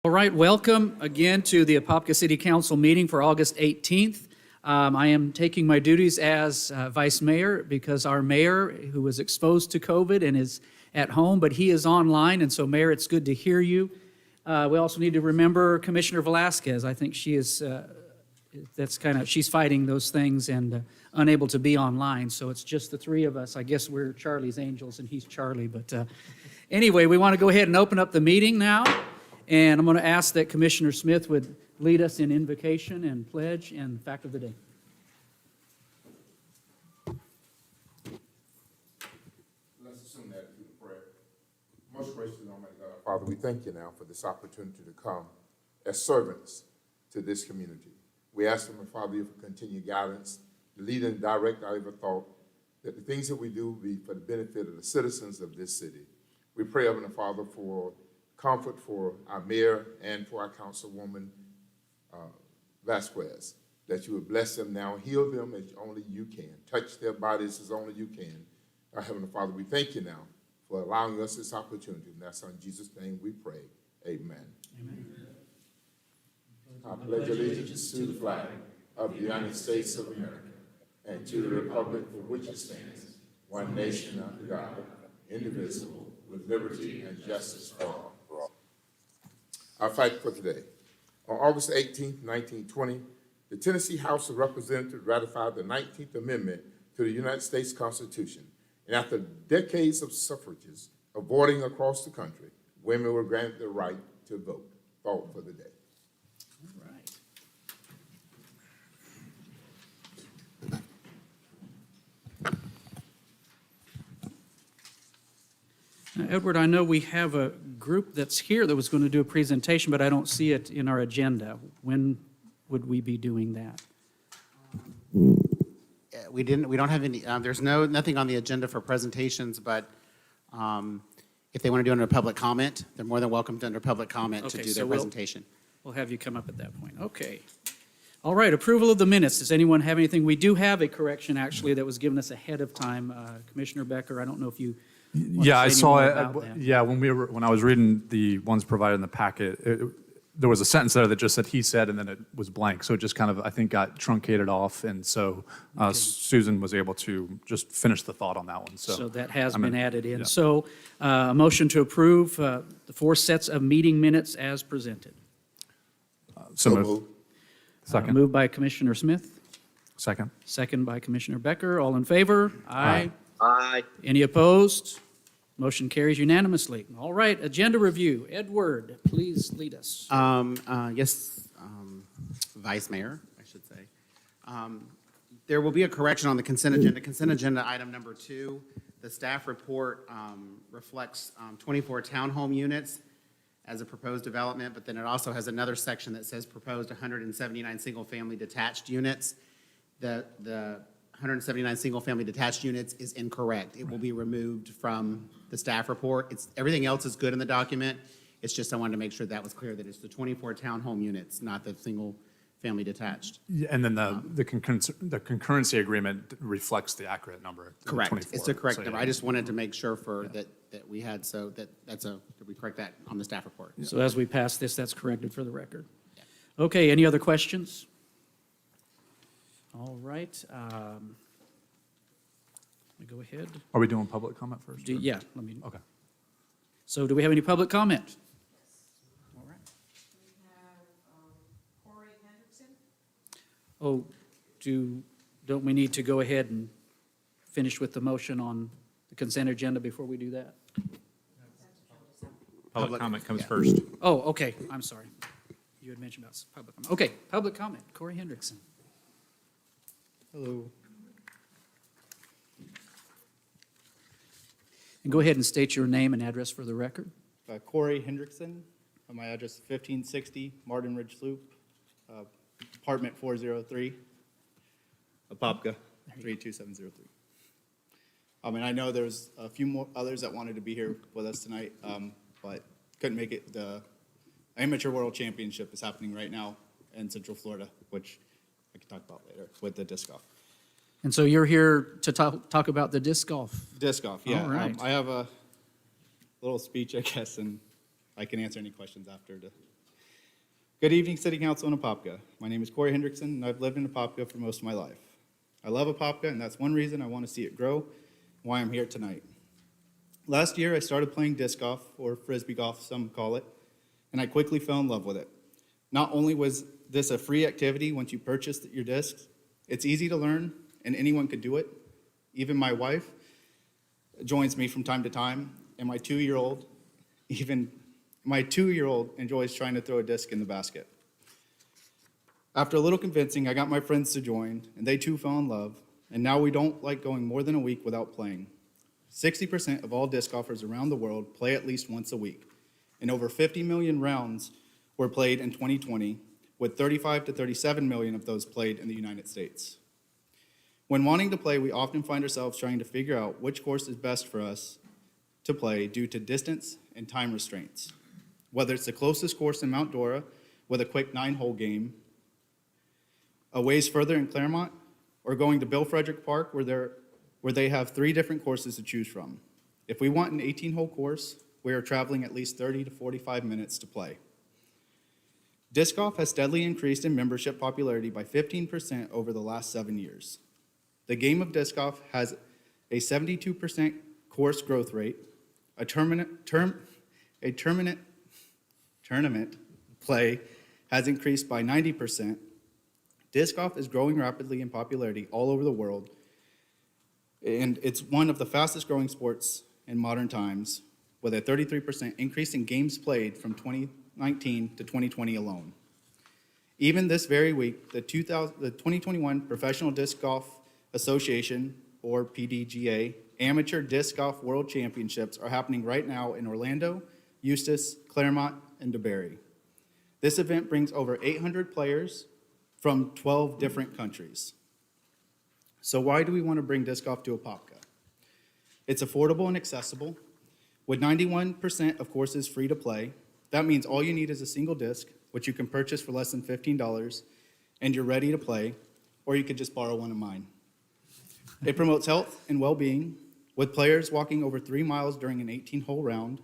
All right, welcome again to the Apopka City Council meeting for August 18th. I am taking my duties as vice mayor because our mayor, who was exposed to COVID and is at home, but he is online, and so Mayor, it's good to hear you. We also need to remember Commissioner Velasquez. I think she is, she's fighting those things and unable to be online, so it's just the three of us. I guess we're Charlie's angels and he's Charlie, but anyway, we want to go ahead and open up the meeting now. And I'm going to ask that Commissioner Smith would lead us in invocation and pledge and fact of the day. Let's assume that through the prayer. Most gracious and almighty God, Father, we thank you now for this opportunity to come as servants to this community. We ask them, Father, you for continued guidance, to lead and direct our every thought, that the things that we do be for the benefit of the citizens of this city. We pray, Heavenly Father, for comfort for our mayor and for our councilwoman, Vasquez, that you would bless them now, heal them as only you can, touch their bodies as only you can. Our Heavenly Father, we thank you now for allowing us this opportunity. And that's in Jesus' name we pray. Amen. Amen. I pledge allegiance to the flag of the United States of America and to the republic for which it stands, one nation under God, indivisible, with liberty and justice for all. Our fight for today. On August 18, 1920, the Tennessee House of Representatives ratified the 19th Amendment to the United States Constitution. And after decades of suffrages voting across the country, women were granted the right to vote. Thought for the day. All right. Now, Edward, I know we have a group that's here that was going to do a presentation, but I don't see it in our agenda. When would we be doing that? We don't have any, there's nothing on the agenda for presentations, but if they want to do it under public comment, they're more than welcome to under public comment to Okay, do so their presentation. We'll have you come up at that point. Okay. All right, approval of the minutes. Does anyone have anything? We do have a correction, actually, that was given us ahead of time. Commissioner Becker, I don't know if you want to Yeah, I say any saw more it. about that. Yeah, when I was reading the ones provided in the packet, there was a sentence there that just said he said, and then it was blank. So it just kind of, I think, got truncated off, and so Susan was able to just finish the thought on that one. So that has I mean, been added in. yeah. So a motion to approve the 4 sets of meeting minutes as presented. So moved. Second. Moved by Commissioner Smith, Second. second by Commissioner Becker. All in favor? Aye. Aye. Any opposed? Motion carries unanimously. All right, agenda review. Edward, please lead us. Yes, Vice Mayor, I should say. There will be a correction on the consent agenda. Consent agenda item number 2, the staff report reflects 24 townhome units as a proposed development, but then it also has another section that says proposed 179 single-family detached units. The 179 single-family detached units is incorrect. It will be removed from the staff report. Everything else is good in the document. It's just I wanted to make sure that was clear, that it's the 24 townhome units, not the single-family detached. Yeah, and then the concurrency agreement reflects the accurate number. Correct. 24. It's the correct So, number. yeah. I just wanted to make sure that we had, so that we correct that on the staff report. So as we pass this, that's corrected for the record. Okay, any other questions? All right. Let me go ahead. Are we doing public comment first? or- Yeah, let me. Okay. So do we have any public comment? All right. We have Corey Hendrickson. Oh, don't we need to go ahead and finish with the motion on the consent agenda before we do that? Public comment comes first. Oh, okay, I'm sorry. You had mentioned about public comment. Okay, public comment, Corey Hendrickson. Hello. And go ahead and state your name and address for the record. Corey Hendrickson. My address is 1560 Martin Ridge Loop, apartment 403, Apopka, 32703. And I know there's a few more others that wanted to be here with us tonight, but couldn't make it. The Amateur World Championship is happening right now in Central Florida, which I can talk about later with the disc golf. And so you're here to talk about the disc golf. Disc golf, yeah. All right. I have a little speech, I guess, and I can answer any questions after. Good evening, City Council in Apopka. My name is Corey Hendrickson, and I've lived in Apopka for most of my life. I love Apopka, and that's one reason I want to see it grow, why I'm here tonight. Last year, I started playing disc golf, or frisbee golf, some call it, and I quickly fell in love with it. Not only was this a free activity once you purchased your discs, it's easy to learn, and anyone could do it. Even my wife joins me from time to time, and my two-year-old enjoys trying to throw a disc in the basket. After a little convincing, I got my friends to join, and they too fell in love, and now we don't like going more than a week without playing. 60% of all disc golfers around the world play at least once a week, and over 50 million rounds were played in 2020, with 35 to 37 million of those played in the United States. When wanting to play, we often find ourselves trying to figure out which course is best for us to play due to distance and time restraints. Whether it's the closest course in Mount Dora with a quick 9-hole game, a ways further in Claremont, or going to Bill Frederick Park where they have 3 different courses to choose from. If we want an 18-hole course, we are traveling at least 30 to 45 minutes to play. Disc golf has steadily increased in membership popularity by 15% over the last 7 years. The game of disc golf has a 72% course growth rate, tournament play has increased by 90%. Disc golf is growing rapidly in popularity all over the world, and it's one of the fastest growing sports in modern times, with a 33% increase in games played from 2019 to 2020 alone. Even this very week, the 2021 Professional Disc Golf Association, or PDGA, Amateur Disc Golf World Championships are happening right now in Orlando, Eustis, Claremont, and DeBary. This event brings over 800 players from 12 different countries. So why do we want to bring disc golf to Apopka? It's affordable and accessible. With 91% of courses free to play, that means all you need is a single disc, which you can purchase for less than $15, and you're ready to play, or you could just borrow one of mine. It promotes health and well-being, with players walking over 3 miles during an 18-hole round.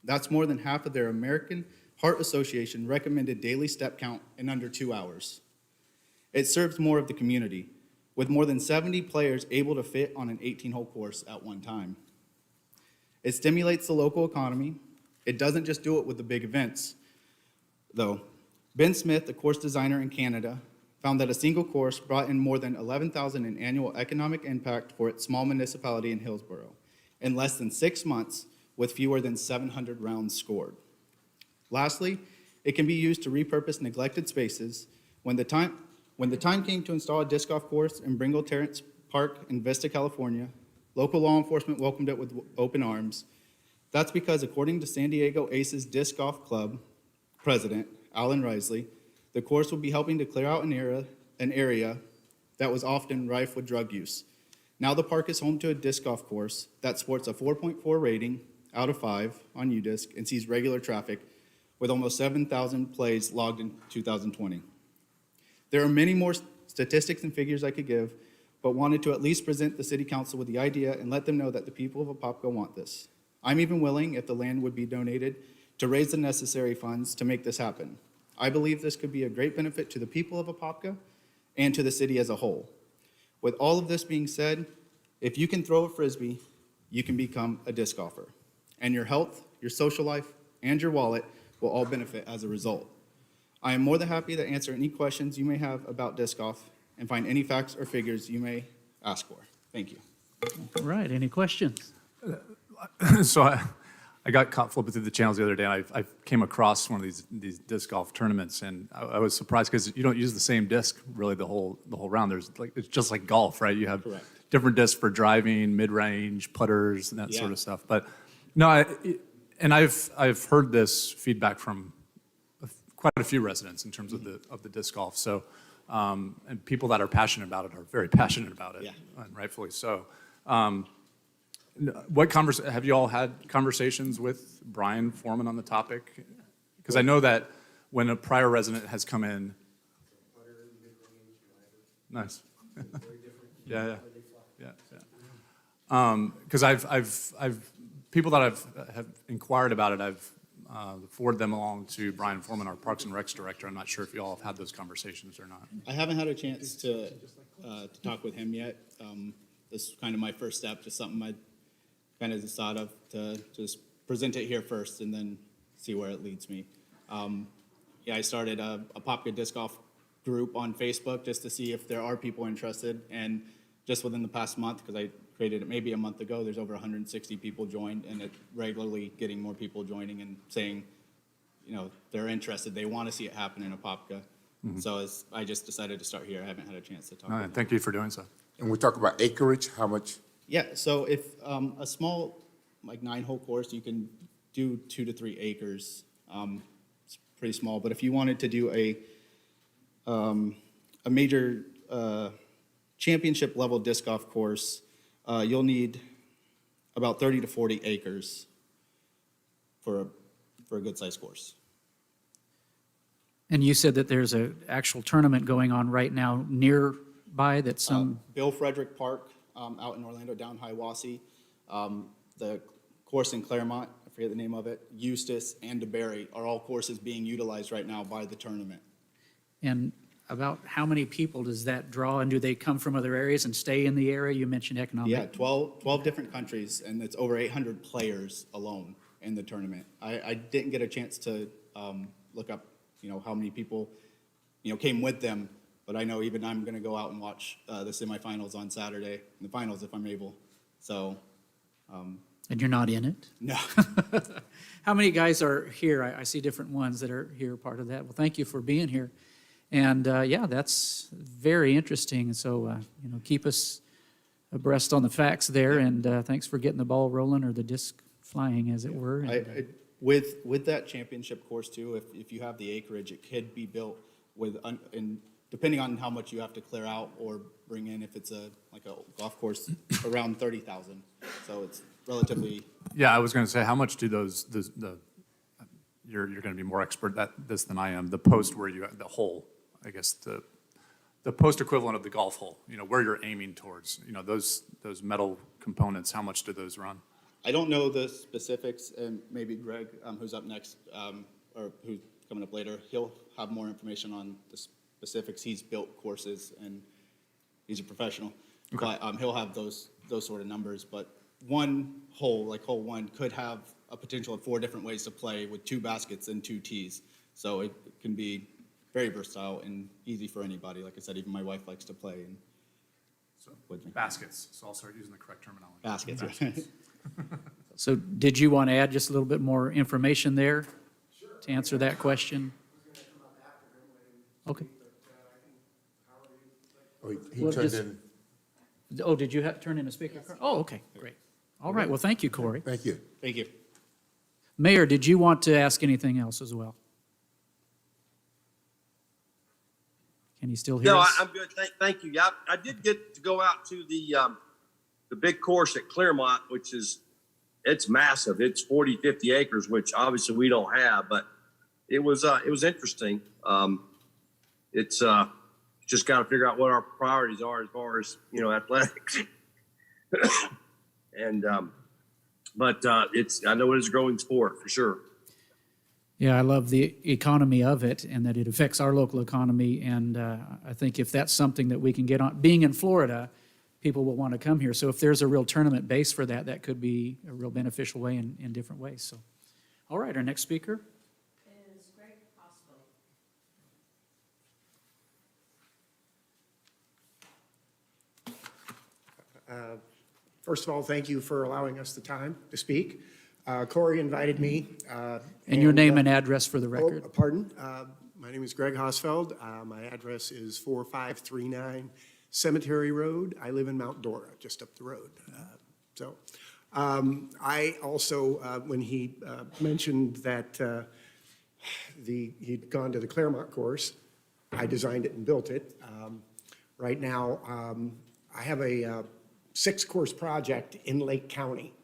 That's more than half of their American Heart Association recommended daily step count in under 2 hours. It serves more of the community, with more than 70 players able to fit on an 18-hole course at one time. It stimulates the local economy. It doesn't just do it with the big events, though. Ben Smith, a course designer in Canada, found that a single course brought in more than $11,000 in annual economic impact for its small municipality in Hillsborough in less than 6 months, with fewer than 700 rounds scored. Lastly, it can be used to repurpose neglected spaces. When the time came to install a disc golf course in Bringle Terrace Park in Vista, California, local law enforcement welcomed it with open arms. That's because, according to San Diego Aces Disc Golf Club president, Alan Risley, the course will be helping to clear out an area that was often rife with drug use. Now the park is home to a disc golf course that sports a 4.4 rating out of 5 on UDisc and sees regular traffic, with almost 7,000 plays logged in 2020. There are many more statistics and figures I could give, but wanted to at least present the City Council with the idea and let them know that the people of Apopka want this. I'm even willing, if the land would be donated, to raise the necessary funds to make this happen. I believe this could be a great benefit to the people of Apopka and to the city as a whole. With all of this being said, if you can throw a frisbee, you can become a disc golfer. And your health, your social life, and your wallet will all benefit as a result. I am more than happy to answer any questions you may have about disc golf and find any facts or figures you may ask for. Thank you. All right, any questions? So I got caught flipping through the channels the other day, and I came across one of these disc golf tournaments, and I was surprised because you don't use the same disc really the whole round. It's just like golf, right? You have Correct. different discs for driving, mid-range, putters, and that sort Yeah. of stuff. But no, I've heard this feedback from quite a few residents in terms of the disc golf. So and people that are passionate about it are very passionate about it, Yeah. and rightfully so. Have you all had conversations with Brian Foreman on the topic? Because I know that when a prior resident has come in. Nice. Yeah. Because I've people that have inquired about it, I've forward them along to Brian Foreman, our Parks and Recs Director. I'm not sure if you all have had those conversations or not. I haven't had a chance to talk with him yet. This is kind of my first step, just something I kind of just thought of to just present it here first and then see where it leads me. Yeah, I started a Apopka disc golf group on Facebook just to see if there are people interested. And just within the past month, because I created it maybe a month ago, there's over 160 people joined, and it regularly getting more people joining and saying, you know, they're interested. They want to see it happen in Apopka. So I just decided to start here. I haven't had a chance to talk All with right, them. thank you for doing so. And we talk about acreage, how much? Yeah, so if a small, like 9-hole course, you can do 2 to 3 acres. It's pretty small, but if you wanted to do a major championship level disc golf course, you'll need about 30 to 40 acres for a good sized course. And you said that there's an actual tournament going on right now nearby that some, Bill Frederick Park out in Orlando, down Hiawassee. The course in Claremont, I forget the name of it, Eustis and DeBerry are all courses being utilized right now by the tournament. and about how many people does that draw? And do they come from other areas and stay in the area? You mentioned economic. Yeah, 12 different countries, and it's over 800 players alone in the tournament. I didn't get a chance to look up, you know, how many people, you know, came with them, but I know even I'm going to go out and watch the semifinals on Saturday, and the finals if I'm able. So, And you're not in it? no. How many guys are here? I see different ones that are here, part of that. Well, thank you for being here. And yeah, that's very interesting. And so, you know, keep us abreast on the facts there. And thanks for getting the ball rolling, or the disc flying, as it were. And, With that championship course too, if you have the acreage, it could be built with, and depending on how much you have to clear out or bring in, if it's like a golf course, around 30,000. So it's relatively. Yeah, I was going to say, how much do you're going to be more expert at this than I am, the post where the hole, I guess, the post equivalent of the golf hole, you know, where you're aiming towards, you know, those metal components, how much do those run? I don't know the specifics, and maybe Greg, who's up next, or who's coming up later, he'll have more information on the specifics. He's built courses, and he's a professional. Okay. But he'll have those sort of numbers. But one hole, like hole 1, could have a potential of 4 different ways to play with 2 baskets and 2 tees. So it can be very versatile and easy for anybody. Like I said, even my wife likes to play and with me. Baskets, so I'll start using the correct terminology. Baskets. so did you want to add just a little bit more information there to answer that question? Okay. Oh, he Well, turned just- in, Oh, did you turn in a speaker card? Oh, okay, great. All right, well, thank you, Corey. thank you. Thank you. Mayor, did you want to ask anything else as well? Can you still hear No, us? I'm good. Thank you. Yeah, I did get to go out to the big course at Claremont, which it's massive. It's 40, 50 acres, which obviously we don't have, but it was interesting. It's just got to figure out what our priorities are as far as, you know, athletics. And, but I know it is a growing sport for sure. Yeah, I love the economy of it and that it affects our local economy. And I think if that's something that we can get on, being in Florida, people will want to come here. So if there's a real tournament base for that, that could be a real beneficial way in different ways. So, all right, our next speaker. Is Greg Hosfeld. First of all, thank you for allowing us the time to speak. Corey invited me. And your name and address for the record. Oh, pardon. My name is Greg Hosfeld. My address is 4539 Cemetery Road. I live in Mount Dora, just up the road. I also, when he mentioned that he'd gone to the Claremont course, I designed it and built it. Right now, I have a 6-course project in Lake County.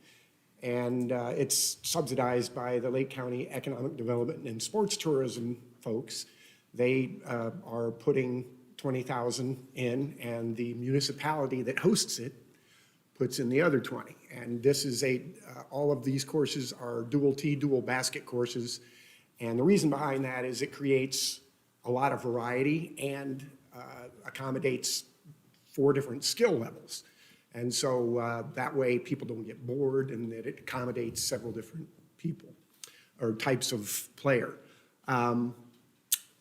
And it's subsidized by the Lake County Economic Development and Sports Tourism folks. They are putting $20,000 in, and the municipality that hosts it puts in the other 20. And this is all of these courses are dual tee, dual basket courses. And the reason behind that is it creates a lot of variety and accommodates 4 different skill levels. And so that way people don't get bored, and that it accommodates several different people or types of player.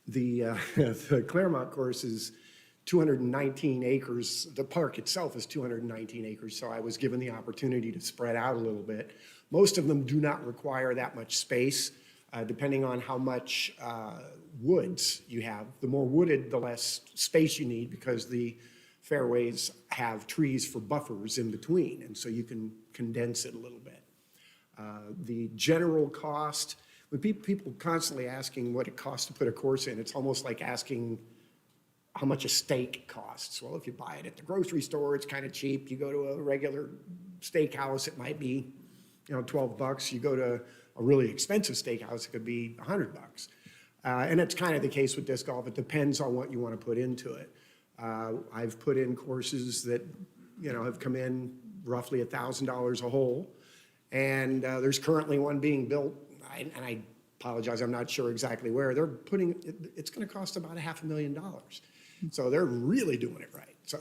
The Claremont course is 219 acres. The park itself is 219 acres, so I was given the opportunity to spread out a little bit. Most of them do not require that much space, depending on how much woods you have. The more wooded, the less space you need, because the fairways have trees for buffers in between, and so you can condense it a little bit. The general cost, when people constantly asking what it costs to put a course in, it's almost like asking how much a steak costs. Well, if you buy it at the grocery store, it's kind of cheap. You go to a regular steakhouse, it might be, $12. You go to a really expensive steakhouse, it could be $100. And it's kind of the case with disc golf. It depends on what you want to put into it. I've put in courses that, have come in roughly $1,000 a hole. And there's currently one being built, and I apologize, I'm not sure exactly where. They're putting, it's going to cost about $500,000. So they're really doing it right. So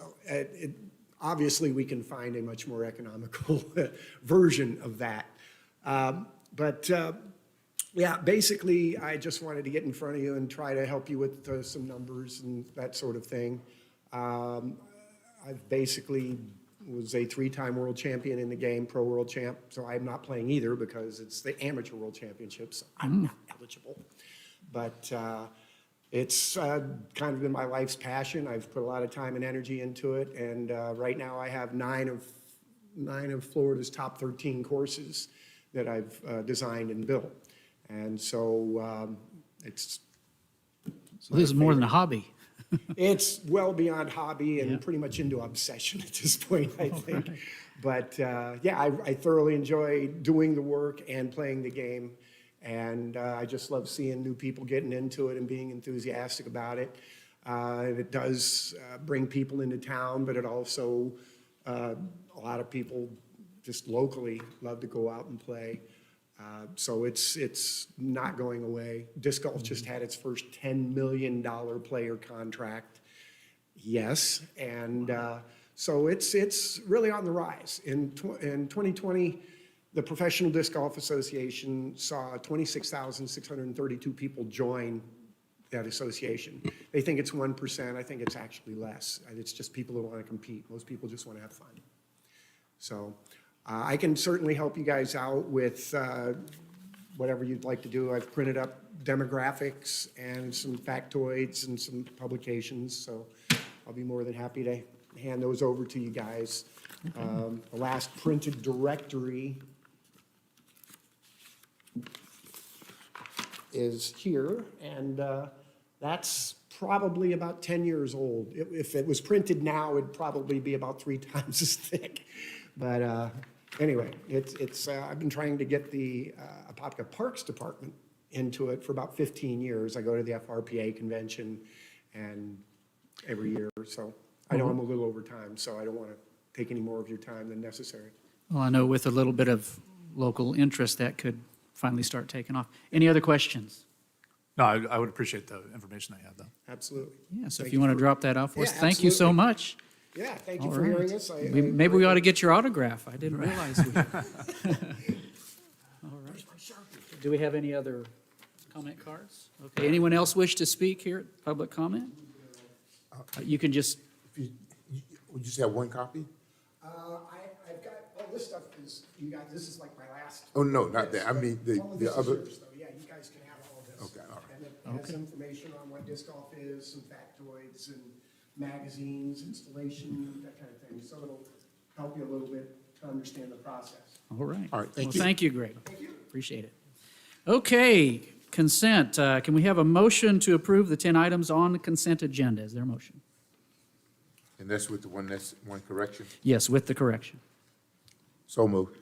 obviously we can find a much more economical version of that. Yeah, basically I just wanted to get in front of you and try to help you with some numbers and that sort of thing. I've basically was a 3-time world champion in the game, pro world champ. So I'm not playing either because it's the amateur world championships. So I'm not eligible. But it's kind of been my life's passion. I've put a lot of time and energy into it. And right now I have 9 of Florida's top 13 courses that I've designed and built. And so it's. So this is more than a hobby. It's well beyond hobby and pretty much into obsession at this point, I think. Right. But yeah, I thoroughly enjoy doing the work and playing the game. And I just love seeing new people getting into it and being enthusiastic about it. It does bring people into town, but it also, a lot of people just locally love to go out and play. So it's not going away. Disc golf just had its first $10 million player contract. Yes, and so it's really on the rise. In 2020, the Professional Disc Golf Association saw 26,632 people join that association. They think it's 1%. I think it's actually less. It's just people who want to compete. Most people just want to have fun. So I can certainly help you guys out with whatever you'd like to do. I've printed up demographics and some factoids and some publications, so I'll be more than happy to hand those over to you guys. The last printed directory is here, and that's probably about 10 years old. If it was printed now, it'd probably be about 3 times as thick. But anyway, I've been trying to get the Apopka Parks Department into it for about 15 years. I go to the FRPA convention and every year, so I know I'm a little over time, so I don't want to take any more of your time than necessary. Well, I know with a little bit of local interest, that could finally start taking off. Any other questions? No, I would appreciate the information that you have, though. Absolutely. Yeah, so Thank if you want to for- drop that off for us, Yeah, thank you so absolutely. much. Yeah, thank you All for right. hearing us. Maybe we ought to get your autograph. I didn't realize we. All right. Do we have any other comment cards? Okay, anyone else wish to speak here at public comment? You can just, Would you just have one copy? I've got, all this stuff is, you guys, this is like my last. Oh, no, not that. I mean, All of the this is other. yours, though. Yeah, you guys can have all of this. Okay, all right. And it has information on what disc golf is, some factoids and magazines, installation, that kind of thing. So it'll help you a little bit to understand the process. all right. All right, thank Well, you. thank you, Greg. Thank you. Appreciate it. Okay, consent. Can we have a motion to approve the 10 items on the consent agenda? Is there a motion? And that's with that's one correction? Yes, with the correction. So moved.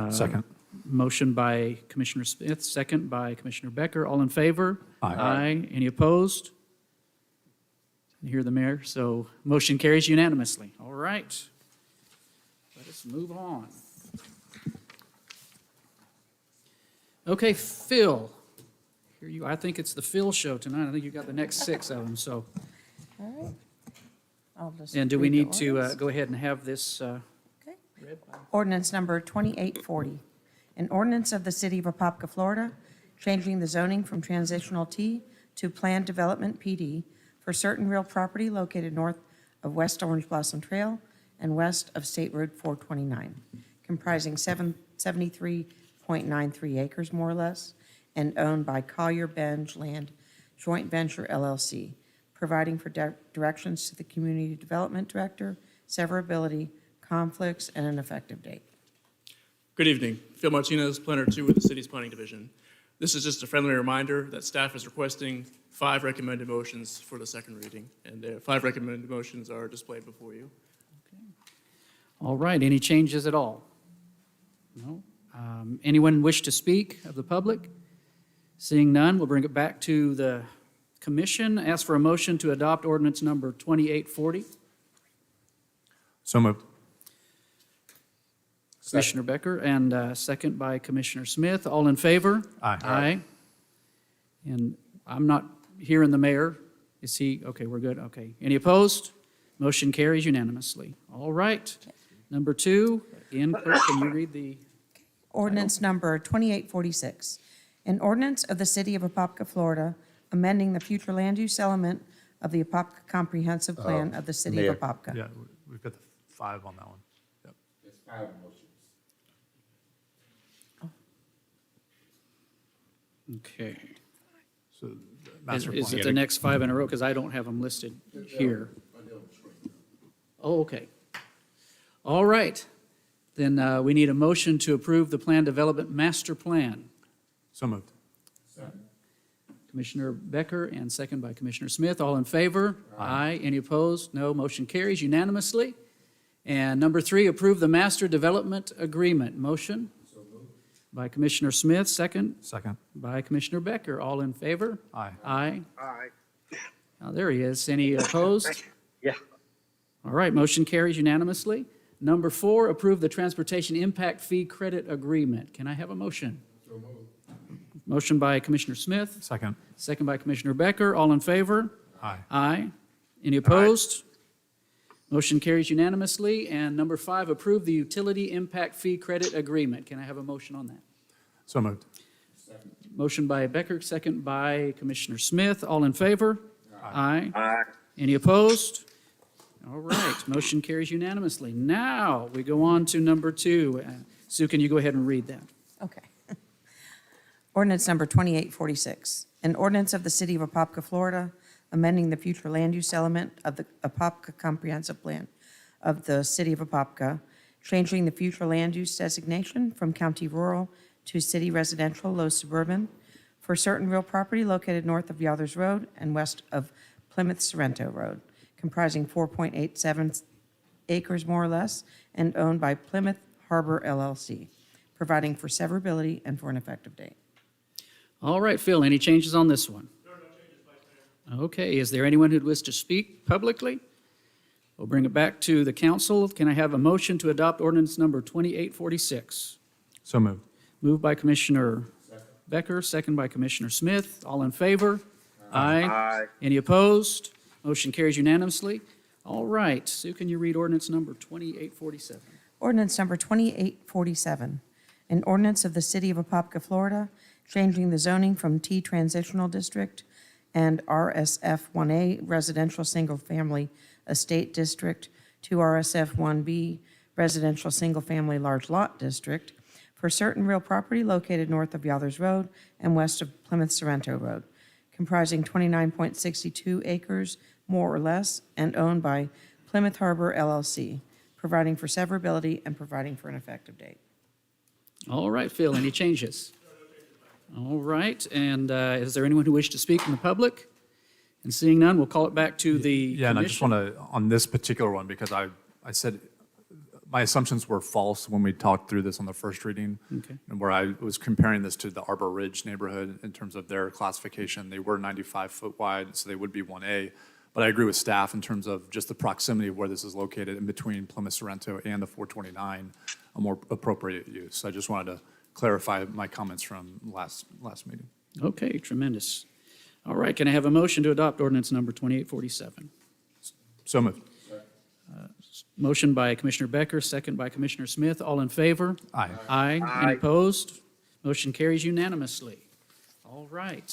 Second. Motion by Commissioner Smith, second by Commissioner Becker. All in favor? Aye. Aye. Any opposed? Didn't hear the mayor, so motion carries unanimously. All right. Let let's move on. Okay, Phil. Here you, I think it's the Phil show tonight. I think you got the next 6 of them, so. All right. I'll just And do we read the need to ordinance. go ahead and have this? Okay. Ordinance number 2840, an ordinance of the City of Apopka, Florida, changing the zoning from transitional T to planned development PD for certain real property located north of West Orange Blossom Trail and west of State Road 429, comprising 73.93 acres more or less, and owned by Collier Benj Land Joint Venture LLC, providing for directions to the Community Development Director, severability, conflicts, and an effective date. Good evening. Phil Martinez, Planner 2 with the City's Planning Division. This is just a friendly reminder that staff is requesting 5 recommended motions for the second reading, and the 5 recommended motions are displayed before you. All right, any changes at all? No? Anyone wish to speak of the public? Seeing none, we'll bring it back to the commission. Ask for a motion to adopt ordinance number 2840. So moved. Commissioner Becker, and second by Commissioner Smith. All in favor? Aye. Aye. And I'm not hearing the mayor. Is he, okay, we're good, okay. Any opposed? Motion carries unanimously. All right. Number 2, again, clerk, can you read the, Ordinance number 2846, an ordinance of the City of Apopka, Florida, amending the future land use element of the Apopka Comprehensive Plan of the City Mayor. of Apopka. Yeah, we've got the 5 on that one. Yep. There's 5 motions. okay. So the master Is plan. it the next 5 in a row? Because I don't have them listed here. Oh, okay. All right. Then we need a motion to approve the Plan Development Master Plan. So moved. Commissioner Becker and second by Commissioner Smith. All in favor? Aye. Any opposed? No. Motion carries unanimously. And number 3, approve the Master Development Agreement. Motion? By Commissioner Smith, second Second. by Commissioner Becker. All in favor? Aye. Aye. Aye. Now, there he is. Any opposed? Yeah. All right, motion carries unanimously. Number 4, approve the Transportation Impact Fee Credit Agreement. Can I have a motion? Motion by Commissioner Smith, Second. second by Commissioner Becker. All in favor? Aye. Aye. Any opposed? Motion carries unanimously. And number 5, approve the Utility Impact Fee Credit Agreement. Can I have a motion on that? So moved. Motion by Becker, second by Commissioner Smith. All in favor? Aye. Aye. Any opposed? All right, motion carries unanimously. Now, we go on to number 2. Sue, can you go ahead and read that? Okay. Ordinance number 2846, an ordinance of the City of Apopka, Florida, amending the future land use element of the Apopka Comprehensive Plan of the City of Apopka, changing the future land use designation from county rural to city residential, low suburban, for certain real property located north of Yothers Road and west of Plymouth Sorrento Road, comprising 4.87 acres more or less, and owned by Plymouth Harbor LLC, providing for severability and for an effective date. All right, Phil, any changes on this one? There are no changes, Vice Mayor. Okay, is there anyone who'd wish to speak publicly? We'll bring it back to the council. Can I have a motion to adopt ordinance number 2846? So moved. Moved by Commissioner Becker, second by Commissioner Smith. All in favor? Aye. Aye. Any opposed? Motion carries unanimously. All right, Sue, can you read ordinance number 2847? Ordinance number 2847, an ordinance of the City of Apopka, Florida, changing the zoning from T Transitional District and RSF 1A Residential Single Family Estate District to RSF 1B Residential Single Family Large Lot District for certain real property located north of Yothers Road and west of Plymouth Sorrento Road, comprising 29.62 acres more or less and owned by Plymouth Harbor LLC, providing for severability and providing for an effective date. All right, Phil, any changes? All right, and is there anyone who wishes to speak from the public? And seeing none, we'll call it back to the Yeah, and I just commission. want to, on this particular one, because I said, my assumptions were false when we talked through this on the first reading. Okay. And where I was comparing this to the Arbor Ridge neighborhood in terms of their classification, they were 95 foot wide, so they would be 1A. But I agree with staff in terms of just the proximity of where this is located in between Plymouth Sorrento and the 429, a more appropriate use. I just wanted to clarify my comments from last meeting. Okay, tremendous. All right, can I have a motion to adopt ordinance number 2847? So moved. Motion by Commissioner Becker, second by Commissioner Smith. All in favor? Aye. Aye. Any opposed? Motion carries unanimously. All right,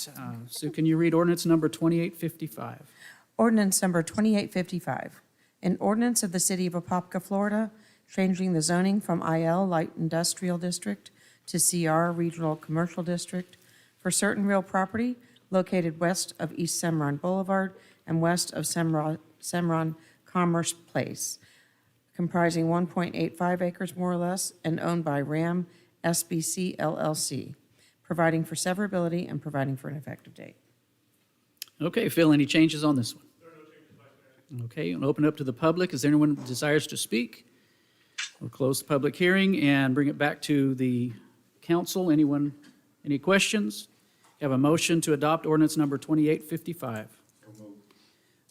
Sue, can you read ordinance number 2855? Ordinance number 2855, an ordinance of the City of Apopka, Florida, changing the zoning from IL Light Industrial District to CR Regional Commercial District for certain real property located west of East Cimarron Boulevard and west of Cimarron Commerce Place, comprising 1.85 acres more or less and owned by RAM SBC LLC, providing for severability and providing for an effective date. Okay, Phil, any changes on this one? There are no changes, Vice Mayor. Okay, I'll open up to the public. Is there anyone who desires to speak? We'll close the public hearing and bring it back to the council. Anyone, any questions? Have a motion to adopt ordinance number 2855.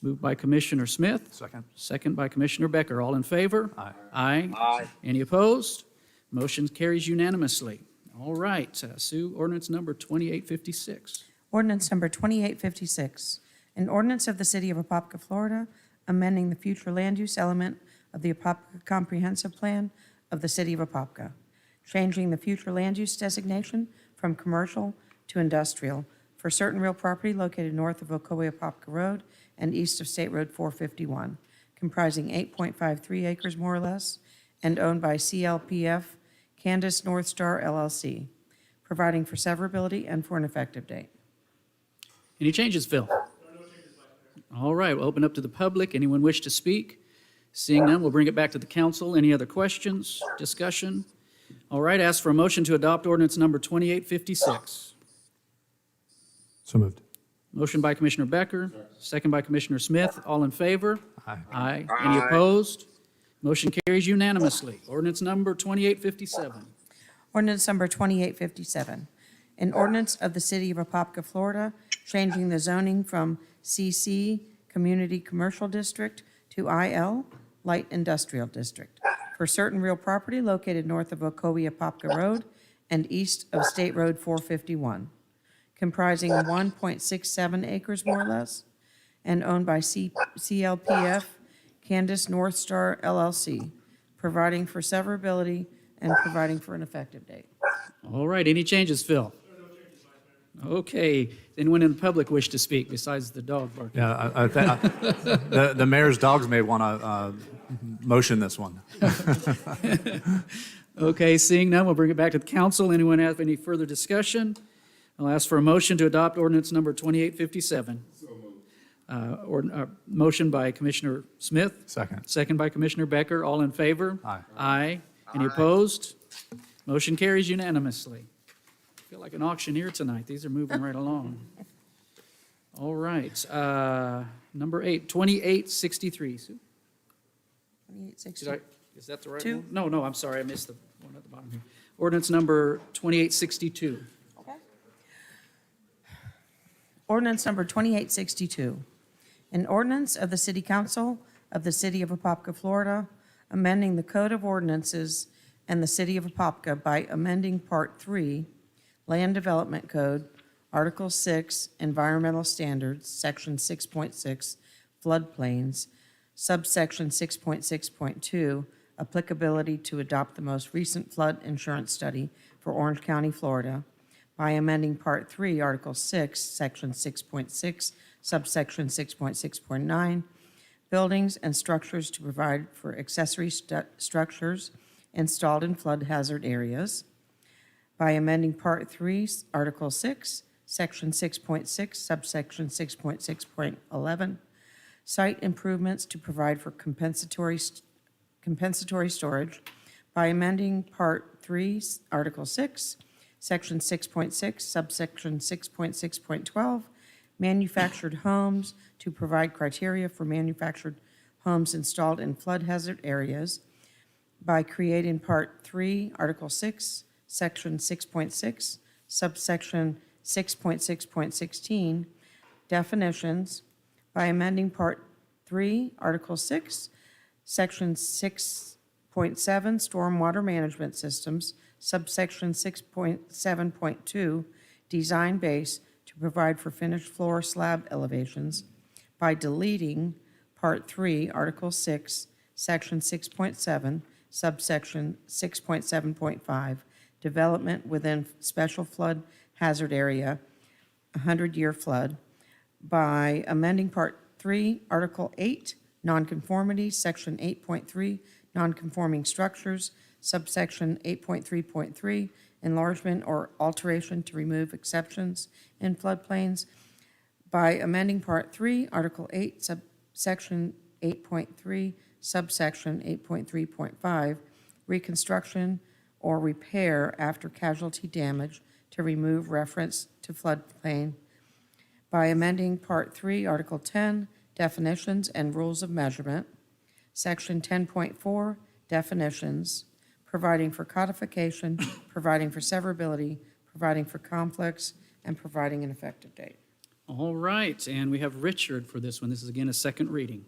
Moved by Commissioner Smith. Second. Second by Commissioner Becker. All in favor? Aye. Aye. Aye. Any opposed? Motion carries unanimously. All right, Sue, ordinance number 2856. Ordinance number 2856, an ordinance of the City of Apopka, Florida, amending the future land use element of the Apopka Comprehensive Plan of the City of Apopka, changing the future land use designation from commercial to industrial for certain real property located north of Ocoee-Apopka Road and east of State Road 451, comprising 8.53 acres more or less, and owned by CLPF Candace North Star LLC, providing for severability and for an effective date. Any changes, Phil? All right, we'll open up to the public. Anyone wish to speak? Seeing none, we'll bring it back to the council. Any other questions, discussion? All right, ask for a motion to adopt ordinance number 2856. So moved. Motion by Commissioner Becker, second by Commissioner Smith. All in favor? Aye. Aye. Any opposed? Motion carries unanimously. Ordinance number 2857. Ordinance number 2857, an ordinance of the City of Apopka, Florida, changing the zoning from CC Community Commercial District to IL Light Industrial District for certain real property located north of Ocoee-Apopka Road and east of State Road 451, comprising 1.67 acres more or less, and owned by CLPF Candace North Star LLC, providing for severability and providing for an effective date. All right, any changes, Phil? Okay, anyone in the public wish to speak besides the dog barking? Yeah, the mayor's dogs may want to motion this one. Okay, seeing none, we'll bring it back to the council. Anyone have any further discussion? I'll ask for a motion to adopt ordinance number 2857. Motion by Commissioner Smith. Second. Second by Commissioner Becker. All in favor? Aye. Aye. Any opposed? Motion carries unanimously. I feel like an auctioneer tonight. These are moving right along. All right, number 8, 2863. Sue? 2860. Is that the right Two. one? No, I'm sorry, I missed the one at the bottom here. Ordinance number 2862. Okay. Ordinance number 2862, an ordinance of the City Council of the City of Apopka, Florida, amending the Code of Ordinances and the City of Apopka by amending Part 3, Land Development Code, Article 6, Environmental Standards, Section 6.6, Floodplains, subsection 6.6.2, applicability to adopt the most recent flood insurance study for Orange County, Florida, by amending Part 3, Article 6, Section 6.6, subsection 6.6.9, buildings and structures to provide for accessory structures installed in flood hazard areas, by amending Part 3, Article 6, Section 6.6, subsection 6.6.11, site improvements to provide for compensatory storage, by amending Part 3, Article 6, Section 6.6, subsection 6.6.12, manufactured homes to provide criteria for manufactured homes installed in flood hazard areas, by creating Part 3, Article 6, Section 6.6, subsection 6.6.16, definitions, by amending Part 3, Article 6, Section 6.7, Stormwater Management Systems, subsection 6.7.2, Design Base, to provide for finished floor slab elevations, by deleting Part 3, Article 6, Section 6.7, subsection 6.7.5, Development within Special Flood Hazard Area, 100-year flood, by amending Part 3, Article 8, Nonconformity, Section 8.3, Nonconforming Structures, subsection 8.3.3, Enlargement or alteration to remove exceptions in floodplains, by amending Part 3, Article 8, subsection 8.3, subsection 8.3.5, reconstruction or repair after casualty damage to remove reference to floodplain, by amending Part 3, Article 10, definitions and rules of measurement, Section 10.4, definitions, providing for codification, providing for severability, providing for conflicts, and providing an effective date. All right, and we have Richard for this one. This is again a second reading.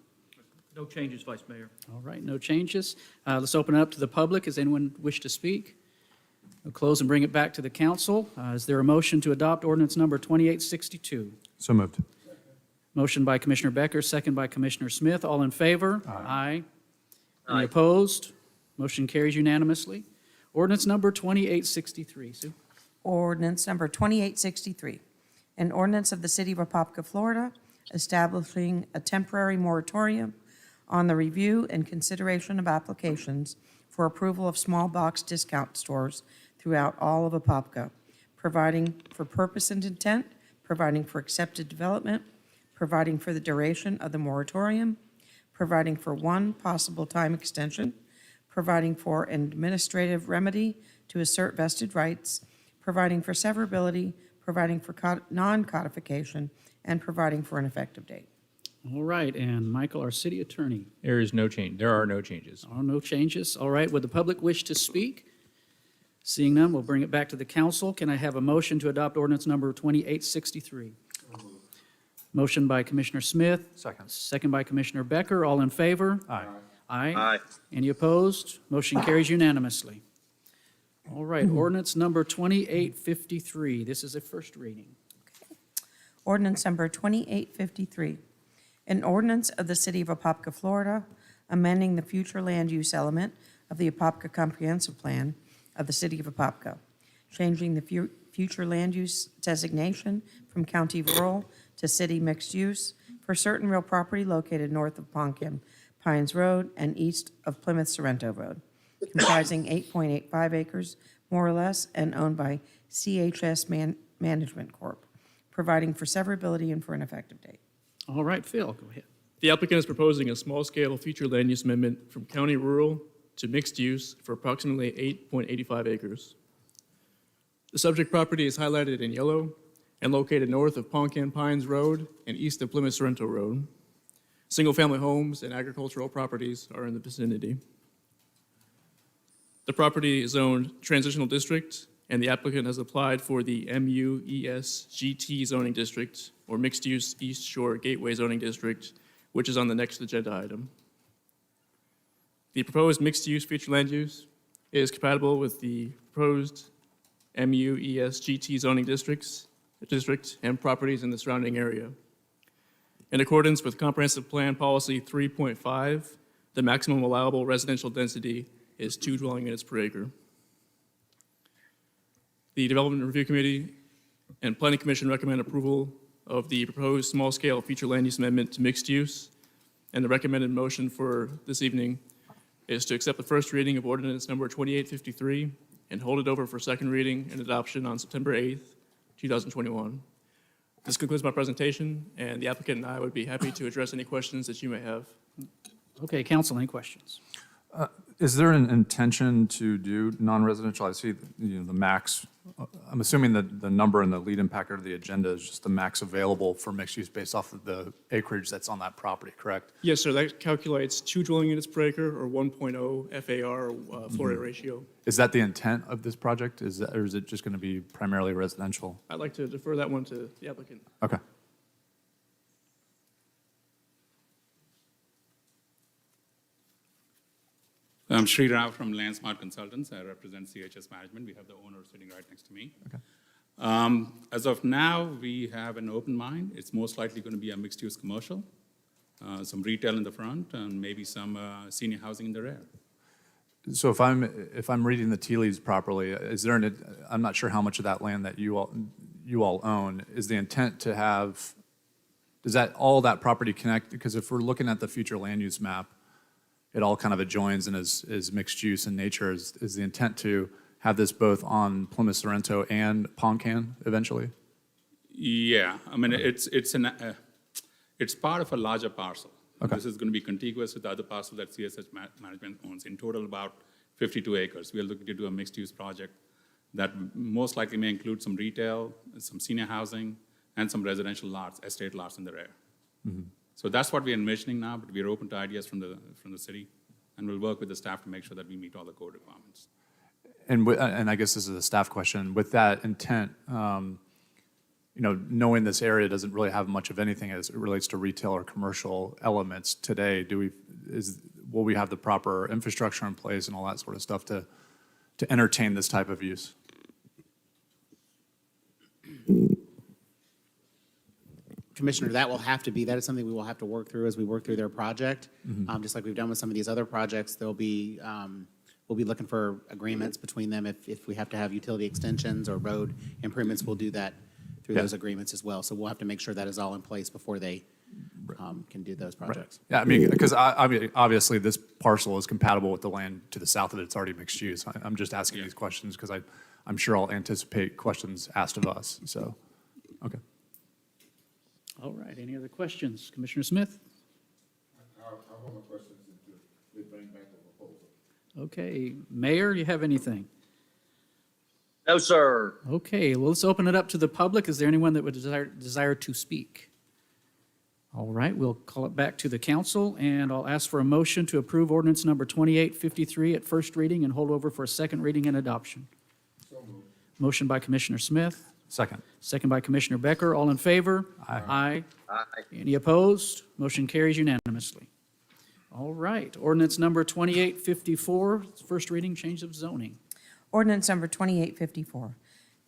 No changes, Vice Mayor. All right, no changes. Let's open it up to the public. Does anyone wish to speak? We'll close and bring it back to the council. Is there a motion to adopt ordinance number 2862? So moved. Motion by Commissioner Becker, second by Commissioner Smith. All in favor? Aye. Any Aye. opposed? Motion carries unanimously. Ordinance number 2863. Sue? Ordinance number 2863, an ordinance of the City of Apopka, Florida, establishing a temporary moratorium on the review and consideration of applications for approval of small box discount stores throughout all of Apopka, providing for purpose and intent, providing for accepted development, providing for the duration of the moratorium, providing for one possible time extension, providing for an administrative remedy to assert vested rights, providing for severability, providing for non-codification, and providing for an effective date. All right, and Michael, our city attorney. There is no change. There are no changes. No changes. All right, would the public wish to speak? Seeing none, we'll bring it back to the council. Can I have a motion to adopt ordinance number 2863? Motion by Commissioner Smith. Second. Second by Commissioner Becker. All in favor? Aye. Aye. Aye. Any opposed? Motion carries unanimously. All right, ordinance number 2853. This is a first reading. Ordinance number 2853, an ordinance of the City of Apopka, Florida, amending the future land use element of the Apopka Comprehensive Plan of the City of Apopka, changing the future land use designation from county rural to city mixed use for certain real property located north of Poncan Pines Road and east of Plymouth Sorrento Road, comprising 8.85 acres, more or less, and owned by CHS Management Corp., providing for severability and for an effective date. All right, Phil, go ahead. The applicant is proposing a small-scale future land use amendment from county rural to mixed use for approximately 8.85 acres. The subject property is highlighted in yellow and located north of Poncan Pines Road and east of Plymouth Sorrento Road. Single-family homes and agricultural properties are in the vicinity. The property is zoned transitional district, and the applicant has applied for the MUES GT zoning district, or mixed-use East Shore Gateway zoning district, which is on the next agenda item. The proposed mixed-use future land use is compatible with the proposed MUES GT zoning district and properties in the surrounding area. In accordance with Comprehensive Plan Policy 3.5, the maximum allowable residential density is 2 dwelling units per acre. The Development Review Committee and Planning Commission recommend approval of the proposed small-scale future land use amendment to mixed use, and the recommended motion for this evening is to accept the first reading of ordinance number 2853 and hold it over for second reading and adoption on September 8th, 2021. This concludes my presentation, and the applicant and I would be happy to address any questions that you may have. Okay, council, any questions? Is there an intention to do non-residential? I see, the max, I'm assuming that the number in the lead-in packet of the agenda is just the max available for mixed use based off of the acreage that's on that property, correct? Yes, sir, that calculates 2 dwelling units per acre, or 1.0 FAR, floor area ratio. Is that the intent of this project? Or is it just going to be primarily residential? I'd like to defer that one to the applicant. Okay. I'm Sri Rao from Landsmart Consultants. I represent CHS Management. We have the owner sitting right next to me. As of now, we have an open mind. It's most likely going to be a mixed-use commercial, some retail in the front, and maybe some senior housing in the rear. So if I'm reading the tea leaves properly, is there I'm not sure how much of that land that you all own. Is the intent to have, does all that property connect? Because if we're looking at the future land use map, it all kind of adjoins and is mixed use in nature. Is the intent to have this both on Plymouth Sorrento and Poncan eventually? Yeah, I mean, it's part of a larger parcel. Okay. This is going to be contiguous with the other parcel that CSH Management owns. In total, about 52 acres. We are looking to do a mixed-use project that most likely may include some retail, some senior housing, and some residential lots, estate lots in the rear. Mm-hmm. So that's what we're envisioning now, but we're open to ideas from the city, and we'll work with the staff to make sure that we meet all the code requirements. And I guess this is a staff question. With that intent, knowing this area doesn't really have much of anything as it relates to retail or commercial elements today, will we have the proper infrastructure in place and all that sort of stuff to entertain this type of use? Commissioner, that is something we will have to work through as we work through their project. Just like we've done with some of these other projects, we'll be looking for agreements between them. If we have to have utility extensions or road improvements, we'll do that through those agreements as well. So we'll have to make sure that is all in place before they can do those projects. Yeah, I mean, because obviously this parcel is compatible with the land to the south of it. It's already mixed use. I'm just asking these questions because I'm sure I'll anticipate questions asked of us. So, okay. All right, any other questions? Commissioner Smith? I want my questions to bring back the proposal. Okay, Mayor, you have anything? No, sir. Okay, well, let's open it up to the public. Is there anyone that would desire to speak? All right, we'll call it back to the council, and I'll ask for a motion to approve ordinance number 2853 at first reading and hold over for a second reading and adoption. So moved. Motion by Commissioner Smith, Second. second by Commissioner Becker. All in favor? Aye. Aye. Any opposed? Motion carries unanimously. All right, ordinance number 2854, first reading, change of zoning. Ordinance number 2854,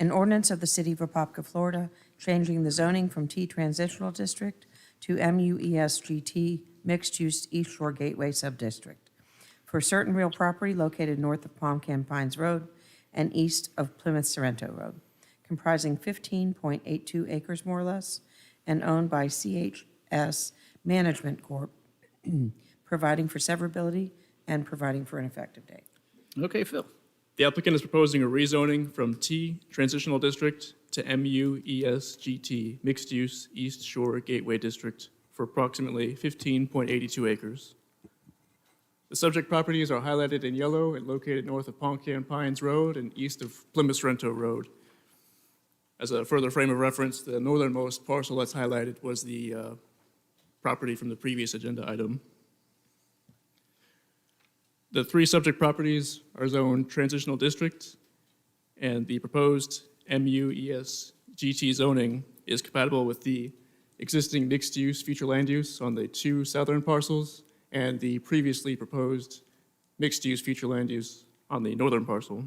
an ordinance of the City of Apopka, Florida, changing the zoning from T Transitional District to MUESGT Mixed Use East Shore Gateway Subdistrict for certain real property located north of Poncan Pines Road and east of Plymouth Sorrento Road, comprising 15.82 acres more or less, and owned by CHS Management Corp., providing for severability and providing for an effective date. Okay, Phil. The applicant is proposing a rezoning from T Transitional District to MUESGT Mixed Use East Shore Gateway District for approximately 15.82 acres. The subject properties are highlighted in yellow and located north of Poncan Pines Road and east of Plymouth Sorrento Road. As a further frame of reference, the northernmost parcel that's highlighted was the property from the previous agenda item. The three subject properties are zoned transitional district, and the proposed MUESGT zoning is compatible with the existing mixed-use future land use on the two southern parcels and the previously proposed mixed-use future land use on the northern parcel.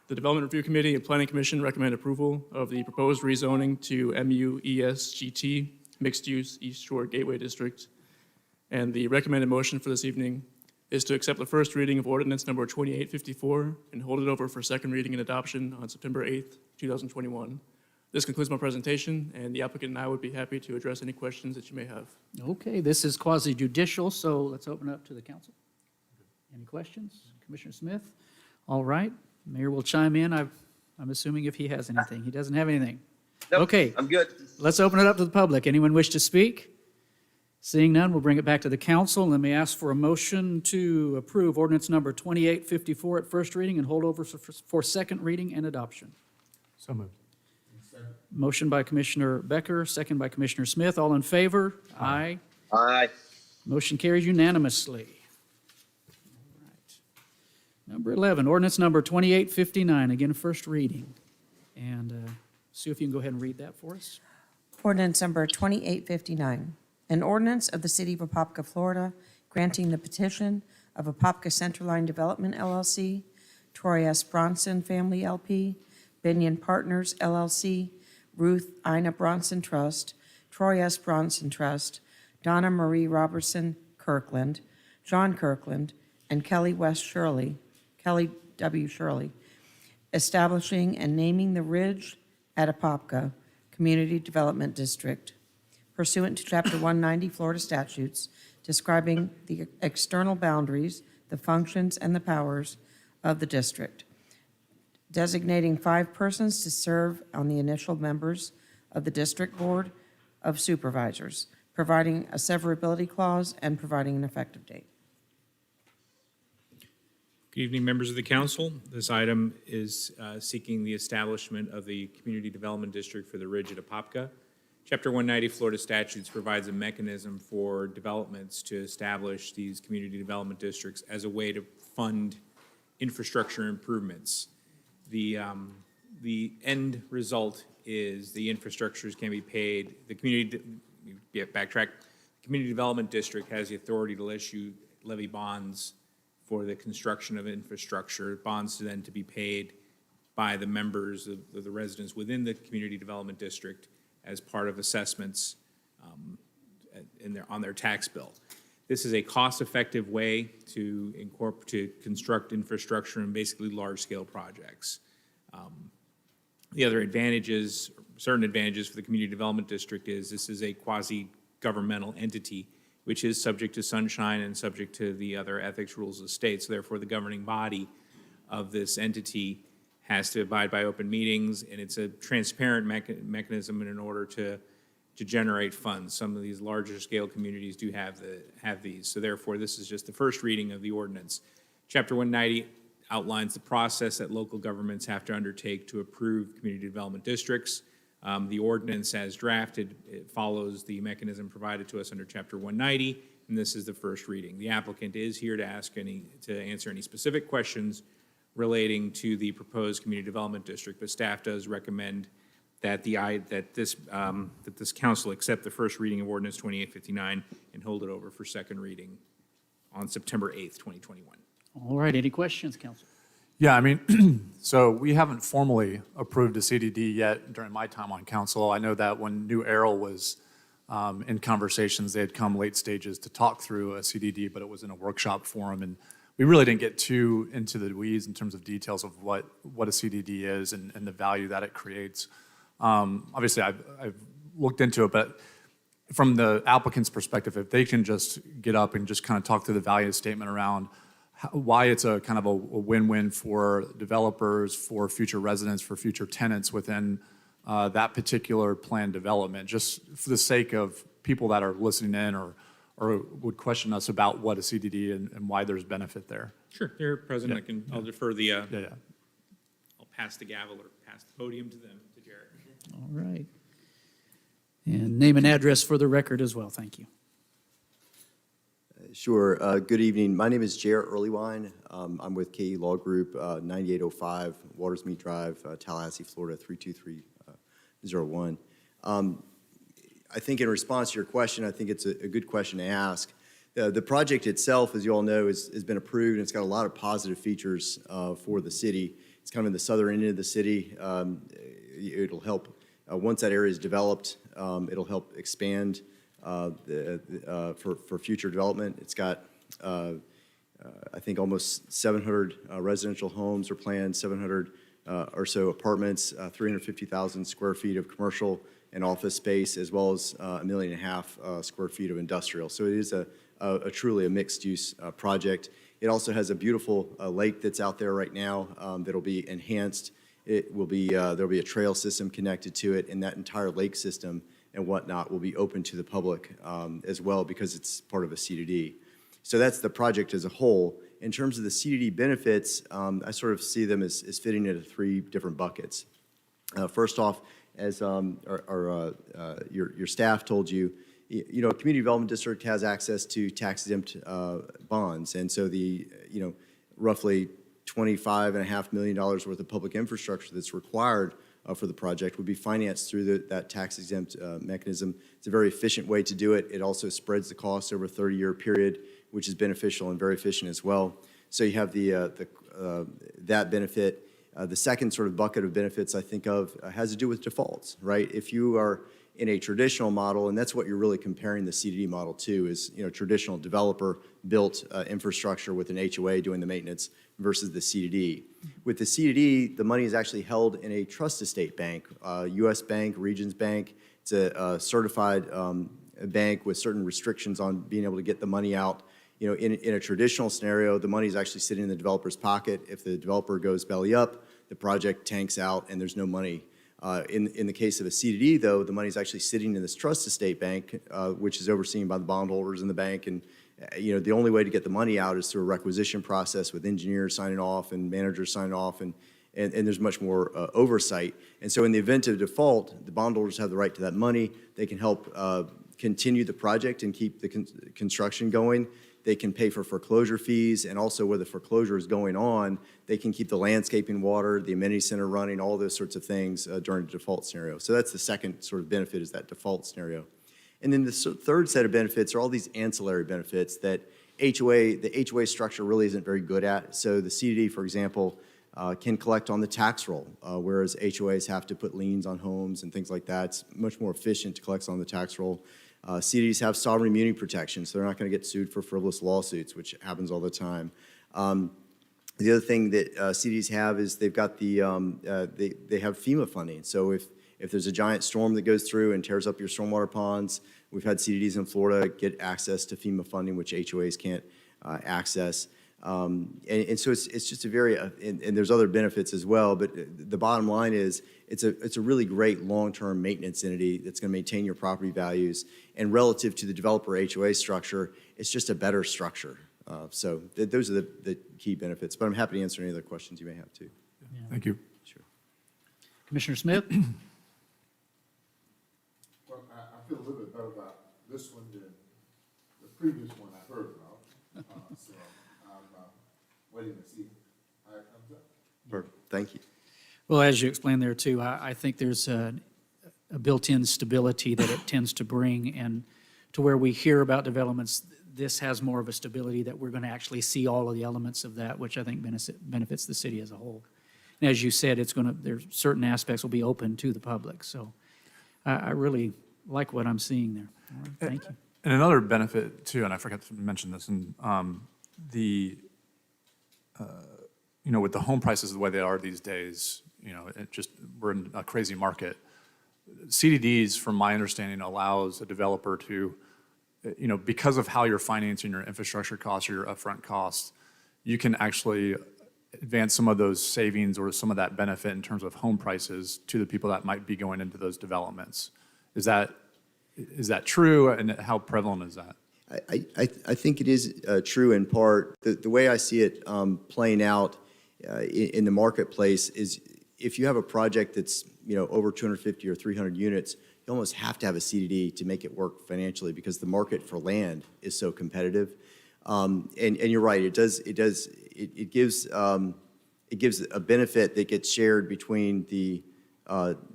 The Development Review Committee and Planning Commission recommend approval of the proposed rezoning to MUESGT Mixed-Use East Shore Gateway District. And the recommended motion for this evening is to accept the first reading of ordinance number 2854 and hold it over for second reading and adoption on September 8th, 2021. This concludes my presentation, and the applicant and I would be happy to address any questions that you may have. Okay, this is quasi-judicial, so let's open up to the council. Any questions? Commissioner Smith? All right, Mayor will chime in. I'm assuming if he has anything. He doesn't have anything. Nope, Okay. I'm good. Let's open it up to the public. Anyone wish to speak? Seeing none, we'll bring it back to the council. Let me ask for a motion to approve ordinance number 2854 at first reading and hold over for second reading and adoption. So moved. Motion by Commissioner Becker, second by Commissioner Smith. All in favor? Aye. Aye. Motion carries unanimously. All right. Number 11, ordinance number 2859, again, first reading. And Sue, if you can go ahead and read that for us. Ordinance number 2859, an ordinance of the City of Apopka, Florida, granting the petition of Apopka Centerline Development LLC, Troy S. Bronson Family LP, Binion Partners LLC, Ruth Ina Bronson Trust, Troy S. Bronson Trust, Donna Marie Robertson Kirkland, John Kirkland, and Kelly W. Shirley, establishing and naming the Ridge at Apopka Community Development District pursuant to Chapter 190 Florida statutes, describing the external boundaries, the functions, and the powers of the district, designating 5 persons to serve on the initial members of the District Board of Supervisors, providing a severability clause, and providing an effective date. Good evening, members of the council. This item is seeking the establishment of the Community Development District for the Ridge at Apopka. Chapter 190 Florida statutes provides a mechanism for developments to establish these community development districts as a way to fund infrastructure improvements. The end result is the infrastructures can be paid. The community development district has the authority to levy bonds for the construction of infrastructure, bonds then to be paid by the members of the residents within the community development district as part of assessments on their tax bill. This is a cost-effective way to construct infrastructure and basically large-scale projects. The other advantages, certain advantages for the community development district is this is a quasi-governmental entity which is subject to sunshine and subject to the other ethics rules of the state. So therefore, the governing body of this entity has to abide by open meetings, and it's a transparent mechanism in order to generate funds. Some of these larger scale communities do have these. So therefore, this is just the first reading of the ordinance. Chapter 190 outlines the process that local governments have to undertake to approve community development districts. The ordinance as drafted, it follows the mechanism provided to us under Chapter 190, and this is the first reading. The applicant is here to answer any specific questions relating to the proposed community development district, but staff does recommend that this council accept the first reading of Ordinance 2859 and hold it over for second reading on September 8th, 2021. All right, any questions, council? Yeah, I mean, so we haven't formally approved a CDD yet during my time on council. I know that when New Arrow was in conversations, they had come late stages to talk through a CDD, but it was in a workshop forum, and we really didn't get too into the weeds in terms of details of what a CDD is and the value that it creates. Obviously, I've looked into it, but from the applicant's perspective, if they can just get up and just kind of talk through the value statement around why it's a kind of a win-win for developers, for future residents, for future tenants within that particular planned development, just for the sake of people that are listening in or would question us about what a CDD and why there's benefit there. Sure, they're present. Yeah. I'll defer the, Yeah. I'll pass the gavel or pass the podium to them, to Jared. All right. And name and address for the record as well, thank you. Sure. Good evening. My name is Jarrett Earlywine. I'm with KE Law Group, 9805 Watersmeet Drive, Tallahassee, Florida, 32301. I think in response to your question, I think it's a good question to ask. The project itself, as you all know, has been approved, and it's got a lot of positive features for the city. It's kind of in the southern end of the city. It'll help, once that area is developed, it'll help expand for future development. It's got, I think, almost 700 residential homes are planned, 700 or so apartments, 350,000 square feet of commercial and office space, as well as 1.5 million square feet of industrial. So it is truly a mixed-use project. It also has a beautiful lake that's out there right now that'll be enhanced. It will be there'll be a trail system connected to it, and that entire lake system and whatnot will be open to the public as well, because it's part of a CDD. So that's the project as a whole. In terms of the CDD benefits, I sort of see them as fitting into 3 different buckets. First off, as your staff told you, a community development district has access to tax-exempt bonds, and so the roughly $25.5 million worth of public infrastructure that's required for the project would be financed through that tax-exempt mechanism. It's a very efficient way to do it. It also spreads the cost over a 30-year period which is beneficial and very efficient as well. So you have that benefit. The second sort of bucket of benefits I think of has to do with defaults, right? If you are in a traditional model, and that's what you're really comparing the CDD model to, is traditional developer-built infrastructure with an HOA doing the maintenance versus the CDD. With the CDD, the money is actually held in a trust estate bank, U.S. bank, Regions Bank. It's a certified bank with certain restrictions on being able to get the money out. In a traditional scenario, the money is actually sitting in the developer's pocket. If the developer goes belly up, the project tanks out and there's no money. In the case of a CDD, though, the money is actually sitting in this trust estate bank, which is overseen by the bondholders in the bank. And the only way to get the money out is through a requisition process with engineers signing off and managers signing off, and there's much more oversight. And so in the event of default, the bondholders have the right to that money. They can help continue the project and keep the construction going. They can pay for foreclosure fees, and also where the foreclosure is going on, they can keep the landscaping, water, the amenity center running, all those sorts of things during the default scenario. So that's the second sort of benefit, is that default scenario. And then the third set of benefits are all these ancillary benefits that the HOA structure really isn't very good at. So the CDD, for example, can collect on the tax roll, whereas HOAs have to put liens on homes and things like that. It's much more efficient to collect on the tax roll. CDs have sovereign immunity protection, so they're not going to get sued for frivolous lawsuits, which happens all the time. The other thing that CDs have is they've got they have FEMA funding. So if there's a giant storm that goes through and tears up your stormwater ponds, we've had CDs in Florida get access to FEMA funding, which HOAs can't access. And so it's just a very, and there's other benefits as well, but the bottom line is it's a really great long-term maintenance entity that's going to maintain your property values, and relative to the developer HOA structure, it's just a better structure. So those are the key benefits, but I'm happy to answer any other questions you may have too. Thank you. Sure. Commissioner Smith? Well, I feel a little bit better about this one than the previous one I heard about. So I'm waiting to see how it comes up. Perfect. Thank you. Well, as you explained there too, I think there's a built-in stability that it tends to bring, and to where we hear about developments, this has more of a stability that we're going to actually see all of the elements of that, which I think benefits the city as a whole. And as you said, there's certain aspects will be open to the public. So I really like what I'm seeing there. All right, thank you. And another benefit too, and I forgot to mention this, and with the home prices the way they are these days, we're in a crazy market. CDDs, from my understanding, allows a developer to, because of how you're financing your infrastructure costs or your upfront costs, you can actually advance some of those savings or some of that benefit in terms of home prices to the people that might be going into those developments. Is that true, and how prevalent is that? I think it is true in part. The way I see it playing out in the marketplace is, if you have a project that's over 250 or 300 units, you almost have to have a CDD to make it work financially, because the market for land is so competitive. And you're right, it gives a benefit that gets shared between the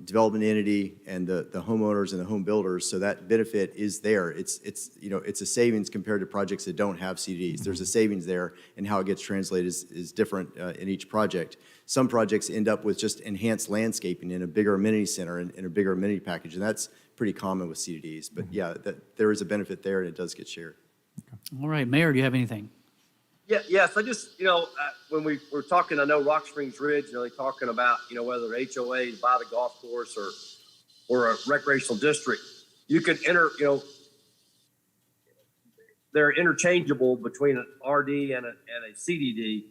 development entity and the homeowners and the home builders. So that benefit is there. It's a savings compared to projects that don't have CDs. There's a savings there, and how it gets translated is different in each project. Some projects end up with just enhanced landscaping in a bigger amenity center and in a bigger amenity package, and that's pretty common with CDs. But yeah, there is a benefit there, and it does get shared. All right, Mayor, do you have anything? Yes, I just, when we were talking, I know Rock Springs Ridge, they're talking about, whether HOAs buy the golf course or a recreational district, you can they're interchangeable between an RD and a CDD.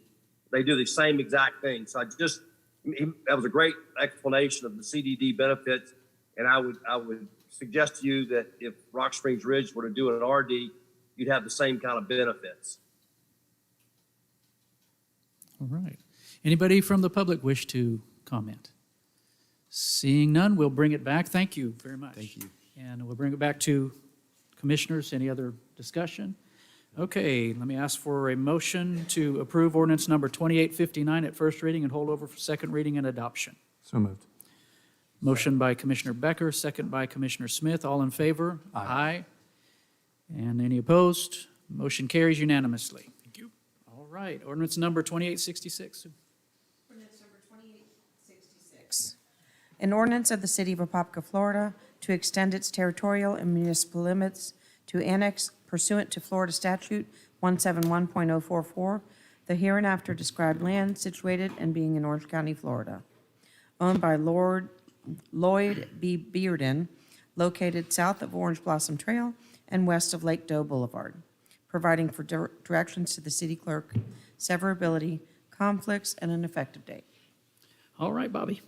They do the same exact thing. So that was a great explanation of the CDD benefits. And I would suggest to you that if Rock Springs Ridge were to do an RD, you'd have the same kind of benefits. All right. Anybody from the public wish to comment? Seeing none, we'll bring it back. Thank you very much. Thank you. And we'll bring it back to commissioners. Any other discussion? Okay, let me ask for a motion to approve ordinance number 2859 at first reading and hold over for second reading and adoption. So moved. Motion by Commissioner Becker, second by Commissioner Smith. All in favor? Aye. And any opposed? Motion carries unanimously. Thank you. All right, ordinance number 2866. Ordinance number 2866. An ordinance of the City of Apopka, Florida, to extend its territorial and municipal limits to annex pursuant to Florida Statute 171.044, the hereinafter described land situated and being in Orange County, Florida, owned by Lloyd B. Bearden, located south of Orange Blossom Trail and west of Lake Doe Boulevard, providing for directions to the city clerk, severability, conflicts, and an effective date. All right, Bobby.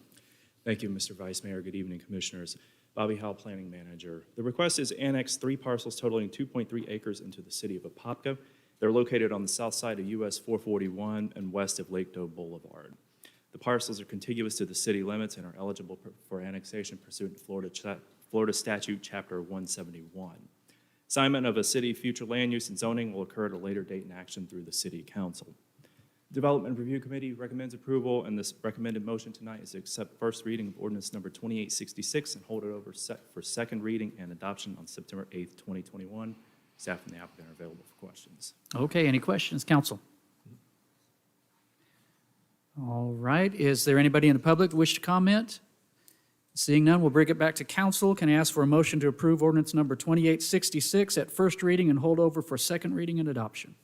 Thank you, Mr. Vice Mayor. Good evening, Commissioners. Bobby Howell, Planning Manager. The request is annex 3 parcels totaling 2.3 acres into the city of Apopka. They're located on the south side of US 441 and west of Lake Doe Boulevard. The parcels are contiguous to the city limits and are eligible for annexation pursuant to Florida Statute Chapter 171. Assignment of a city future land use and zoning will occur at a later date and action through the City Council. Development Review Committee recommends approval, and this recommended motion tonight is to accept first reading of ordinance number 2866 and hold it over for second reading and adoption on September 8th, 2021. Staff and the applicant are available for questions. Okay, any questions, council? All right, is there anybody in the public that wish to comment? Seeing none, we'll bring it back to council. Can I ask for a motion to approve ordinance number 2866 at first reading and hold over for second reading and adoption?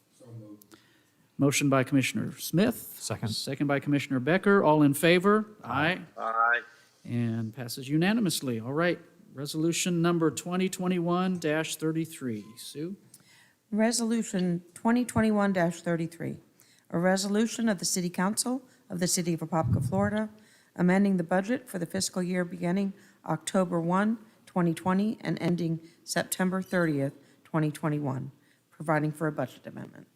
Motion by Commissioner Smith. Second. Second by Commissioner Becker. All in favor? Aye. Aye. And passes unanimously. All right, resolution number 2021-33. Sue? Resolution 2021-33, a resolution of the City Council of the City of Apopka, Florida, amending the budget for the fiscal year beginning October 1, 2020, and ending September 30th, 2021, providing for a budget amendment.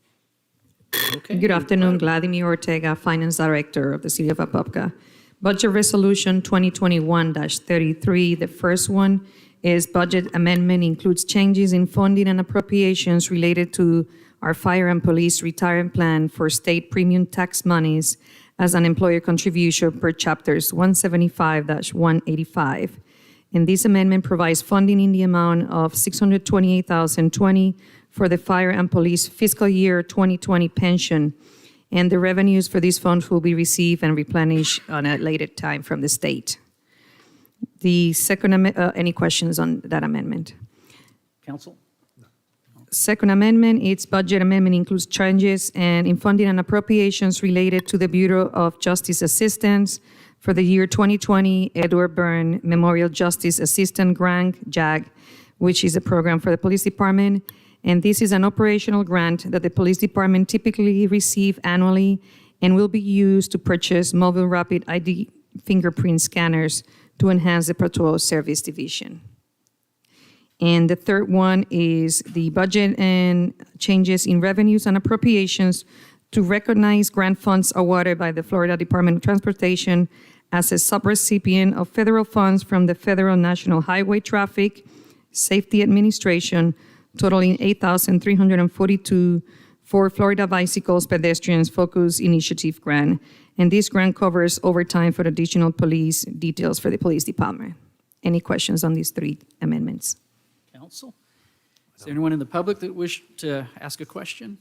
Okay. Good afternoon, Vladimir Ortega, Finance Director of the City of Apopka. Budget Resolution 2021-33, the first one is budget amendment, includes changes in funding and appropriations related to our fire and police retirement plan for state premium tax monies as an employer contribution per chapters 175-185. And this amendment provides funding in the amount of $628,020 for the fire and police fiscal year 2020 pension. And the revenues for these funds will be received and replenished on a later time from the state. The second, any questions on that amendment? Council? Second amendment, its budget amendment includes changes in funding and appropriations related to the Bureau of Justice Assistance for the year 2020 Edward Byrne Memorial Justice Assistant Grant, JAG, which is a program for the police department. And this is an operational grant that the police department typically receive annually and will be used to purchase mobile rapid ID fingerprint scanners to enhance the patrol service division. And the third one is the budget and changes in revenues and appropriations to recognize grant funds awarded by the Florida Department of Transportation as a subrecipient of federal funds from the Federal National Highway Traffic Safety Administration, totaling $8,342 for Florida Bicycles Pedestrians Focus Initiative grant. And this grant covers overtime for additional police details for the police department. Any questions on these three amendments? Council? Is there anyone in the public that wish to ask a question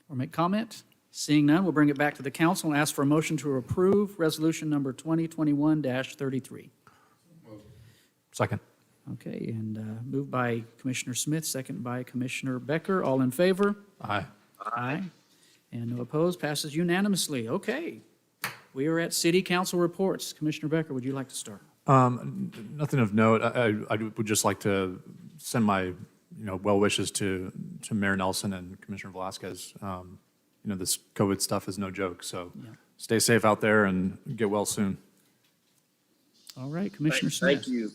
or make comment? Seeing none, we'll bring it back to the council and ask for a motion to approve resolution number 2021-33. Second. Okay, and moved by Commissioner Smith, second by Commissioner Becker. All in favor? Aye. Aye. And no opposed, passes unanimously. Okay, we are at city council reports. Commissioner Becker, would you like to start? Nothing of note. I would just like to send my, well wishes to Mayor Nelson and Commissioner Velasquez. This COVID stuff is no joke, so stay safe out there and get well soon. All right, Commissioner Smith. Thank you.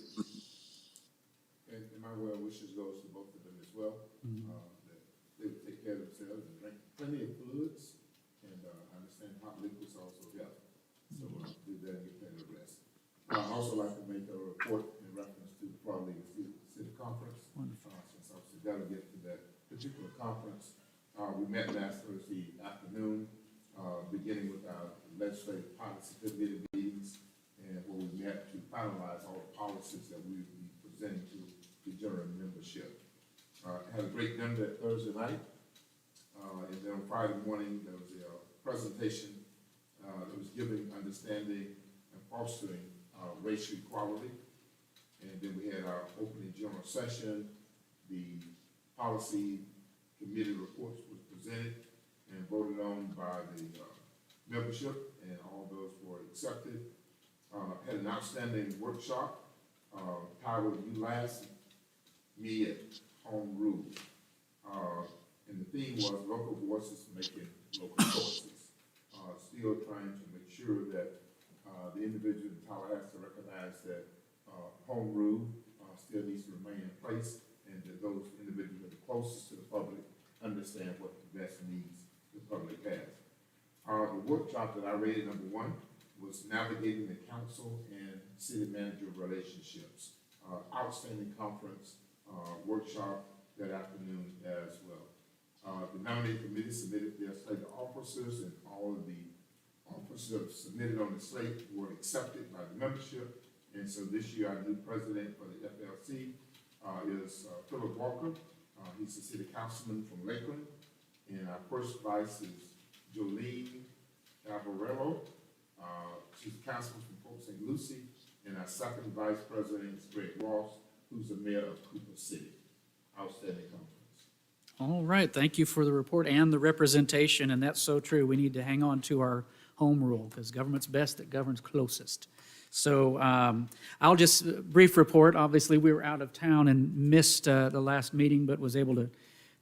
And my well wishes goes to both of them as well. That they would take care of themselves and drink plenty of fluids. And I understand hot liquids also help. So do that and get plenty of rest. I'd also like to make a report in reference to the Florida League City Conference. Since I was the delegate to that particular conference, we met last Thursday afternoon, beginning with our legislative policy committee meetings, and where we met to finalize all the policies that we would be presenting to the general membership. Had a great dinner that Thursday night. And then on Friday morning, there was a presentation that was giving understanding and fostering racial equality. And then we had our opening general session. The policy committee reports was presented and voted on by the membership, and all those were accepted. Had an outstanding workshop, titled "You Last, Me at Home Rule." And the theme was local voices making local choices. Still trying to make sure that the individuals in Tallahassee recognize that home rule still needs to remain in place, and that those individuals that are closest to the public understand what the best needs the public has. The workshop that I rated, number one, was navigating the council and city manager relationships. Outstanding conference workshop that afternoon as well. The nominating committee submitted their slate of officers, and all of the officers submitted on the slate were accepted by the membership. And so this year, our new president for the FLC is Philip Walker. He's the city councilman from Lakeland. And our first vice is Jolene Alvarello. She's a councilman from Fort St. Lucie. And our second vice president is Greg Ross, who's the mayor of Cooper City. Outstanding conference. All right, thank you for the report and the representation, and that's so true. We need to hang on to our home rule, because government's best that governs closest. So I'll just, brief report, obviously, we were out of town and missed the last meeting, but was able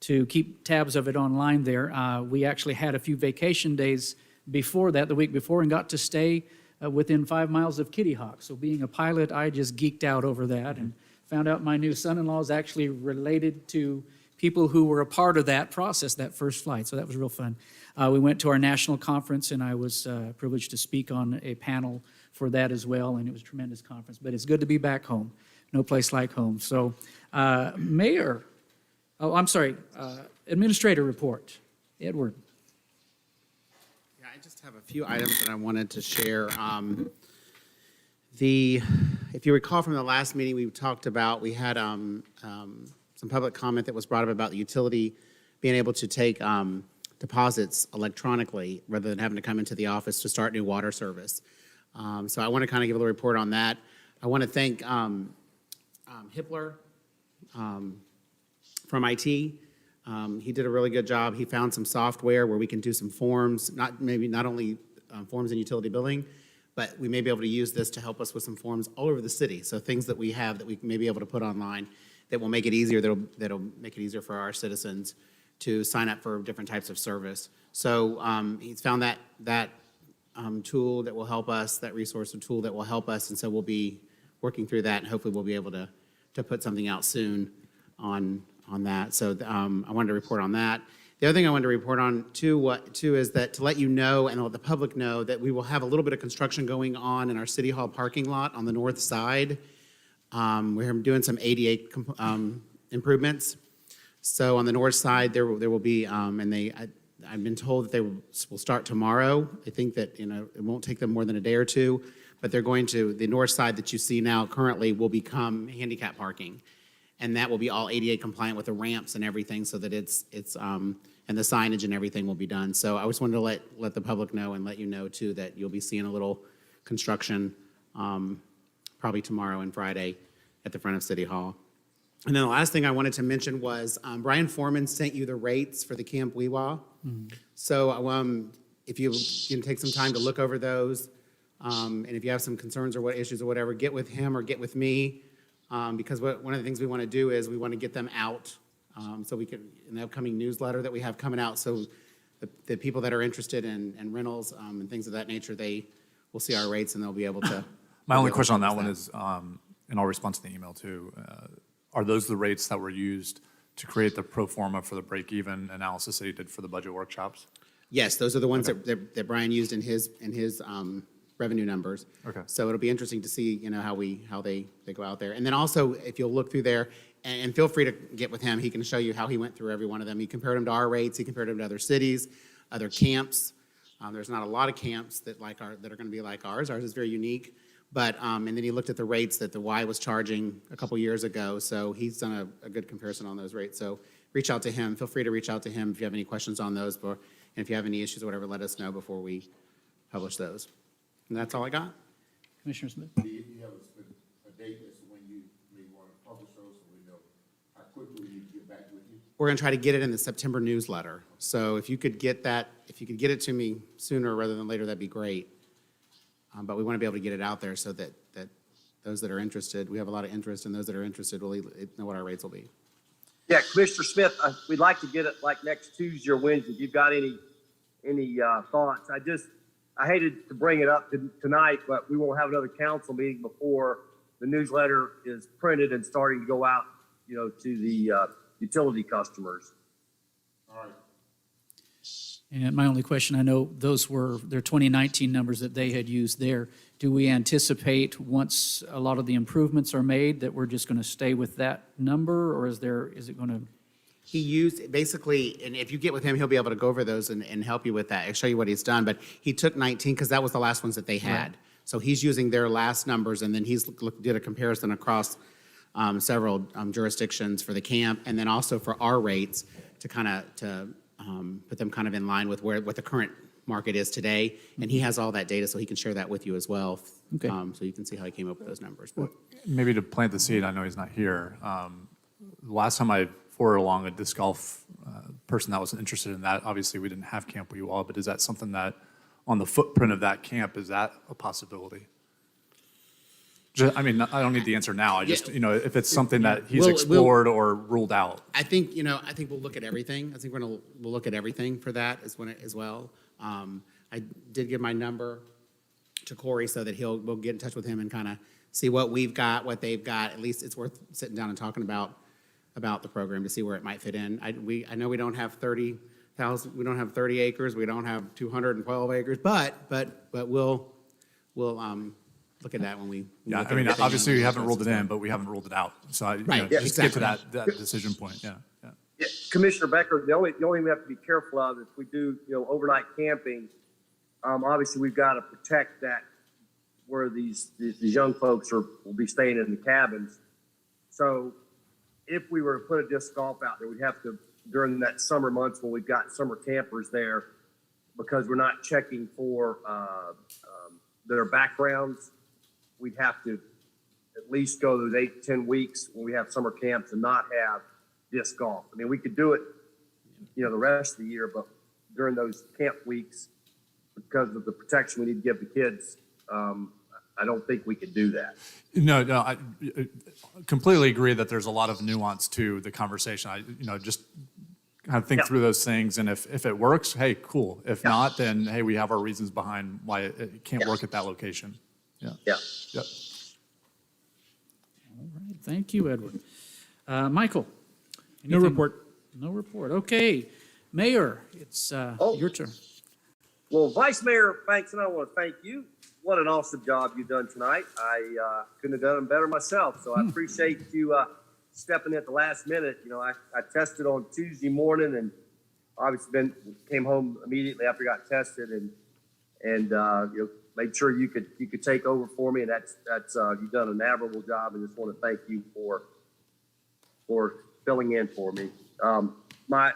to keep tabs of it online there. We actually had a few vacation days before that, the week before, and got to stay within 5 miles of Kitty Hawk. So being a pilot, I just geeked out over that and found out my new son-in-law is actually related to people who were a part of that process, that first flight. So that was real fun. We went to our national conference, and I was privileged to speak on a panel for that as well, and it was a tremendous conference. But it's good to be back home. No place like home. So, Administrator report. Edward. Yeah, I just have a few items that I wanted to share. If you recall from the last meeting, we talked about, we had some public comment that was brought up about the utility being able to take deposits electronically rather than having to come into the office to start new water service. So I want to kind of give a little report on that. I want to thank Hippler from IT. He did a really good job. He found some software where we can do some forms, not only forms in utility billing, but we may be able to use this to help us with some forms all over the city. So things that we have that we may be able to put online that will make it easier, that'll make it easier for our citizens to sign up for different types of service. So he's found that tool that will help us, that resource and tool that will help us, and so we'll be working through that, and hopefully we'll be able to put something out soon on that. So I wanted to report on that. The other thing I wanted to report on too is that to let you know and let the public know that we will have a little bit of construction going on in our City Hall parking lot on the north side. We're doing some ADA improvements. So on the north side, there will be, I've been told that they will start tomorrow. I think that, it won't take them more than a day or two, but they're going to, the north side that you see now currently will become handicap parking. And that will be all ADA compliant with the ramps and everything, so that it's and the signage and everything will be done. So I just wanted to let the public know and let you know too that you'll be seeing a little construction probably tomorrow and Friday at the front of City Hall. And then the last thing I wanted to mention was Brian Foreman sent you the rates for the Camp Wewa. Mm-hmm. So if you can take some time to look over those, and if you have some concerns or what issues or whatever, get with him or get with me. Because one of the things we want to do is we want to get them out so we can, in the upcoming newsletter that we have coming out, so the people that are interested in rentals and things of that nature, they will see our rates and they'll be able to. My only question on that one is, and I'll respond to the email too, are those the rates that were used to create the pro forma for the break-even analysis that he did for the budget workshops? Yes, those are the ones that Brian used in his revenue numbers. Okay. So it'll be interesting to see, how they go out there. And then also, if you'll look through there, and feel free to get with him, he can show you how he went through every one of them. He compared them to our rates, he compared them to other cities, other camps. There's not a lot of camps that are going to be like ours. Ours is very unique. But, and then he looked at the rates that the Y was charging a couple years ago. So he's done a good comparison on those rates. So reach out to him. Feel free to reach out to him if you have any questions on those, and if you have any issues or whatever, let us know before we publish those. And that's all I got. Commissioner Smith? Do you have a date as to when you may want to publish those, so we know how quickly we need to get back with you? We're going to try to get it in the September newsletter. So if you could get it to me sooner rather than later, that'd be great. But we want to be able to get it out there so that those that are interested, we have a lot of interest, and those that are interested will know what our rates will be. Yeah, Commissioner Smith, we'd like to get it like next Tuesday or Wednesday. If you've got any thoughts, I hated to bring it up tonight, but we won't have another council meeting before the newsletter is printed and starting to go out, to the utility customers. All right. And my only question, I know those were their 2019 numbers that they had used there. Do we anticipate, once a lot of the improvements are made, that we're just going to stay with that number, or is it going to? He used, basically, and if you get with him, he'll be able to go over those and help you with that and show you what he's done. But he took 19 because that was the last ones that they had. Right. So he's using their last numbers, and then did a comparison across several jurisdictions for the camp, and then also for our rates to put them kind of in line with what the current market is today. And he has all that data, so he can share that with you as well. Okay. So you can see how he came up with those numbers. But Maybe to plant the seed, I know he's not here. Last time I forwarded along a disc golf person that was interested in that, obviously we didn't have Camp Wewa, but is that something that, on the footprint of that camp, is that a possibility? I mean, I don't need the answer now. I just, if it's something that he's explored or ruled out. I think we'll look at everything. I think we'll look at everything for that as well. I did give my number to Corey so that we'll get in touch with him and kind of see what we've got, what they've got. At least it's worth sitting down and talking about the program to see where it might fit in. I know we don't have 30,000. We don't have 30 acres. We don't have 212 acres. But we'll look at that when we. Yeah, I mean, obviously we haven't ruled it in, but we haven't ruled it out. So just get to that decision point. Yeah. Yeah, Commissioner Becker, the only thing we have to be careful of if we do, overnight camping, obviously we've got to protect that where these young folks will be staying in the cabins. So if we were to put a disc golf out there, we'd have to, during that summer months when we've got summer campers there, because we're not checking for their backgrounds, we'd have to at least go those 8 to 10 weeks when we have summer camps and not have disc golf. I mean, we could do it, the rest of the year, but during those camp weeks, because of the protection we need to give the kids, I don't think we could do that. No, I completely agree that there's a lot of nuance to the conversation. Just kind of think through those things, and if it works, hey, cool. If not, then hey, we have our reasons behind why it can't work at that location. Yeah. Yeah. Yep. All right, thank you, Edward. Michael? No report. No report. Okay, Mayor, it's your turn. Well, Vice Mayor Banks, and I want to thank you. What an awesome job you've done tonight. I couldn't have done it better myself, so I appreciate you stepping in at the last minute. I tested on Tuesday morning, and obviously came home immediately after I got tested, and made sure you could take over for me, and that's you've done an admirable job, and just want to thank you for filling in for me. My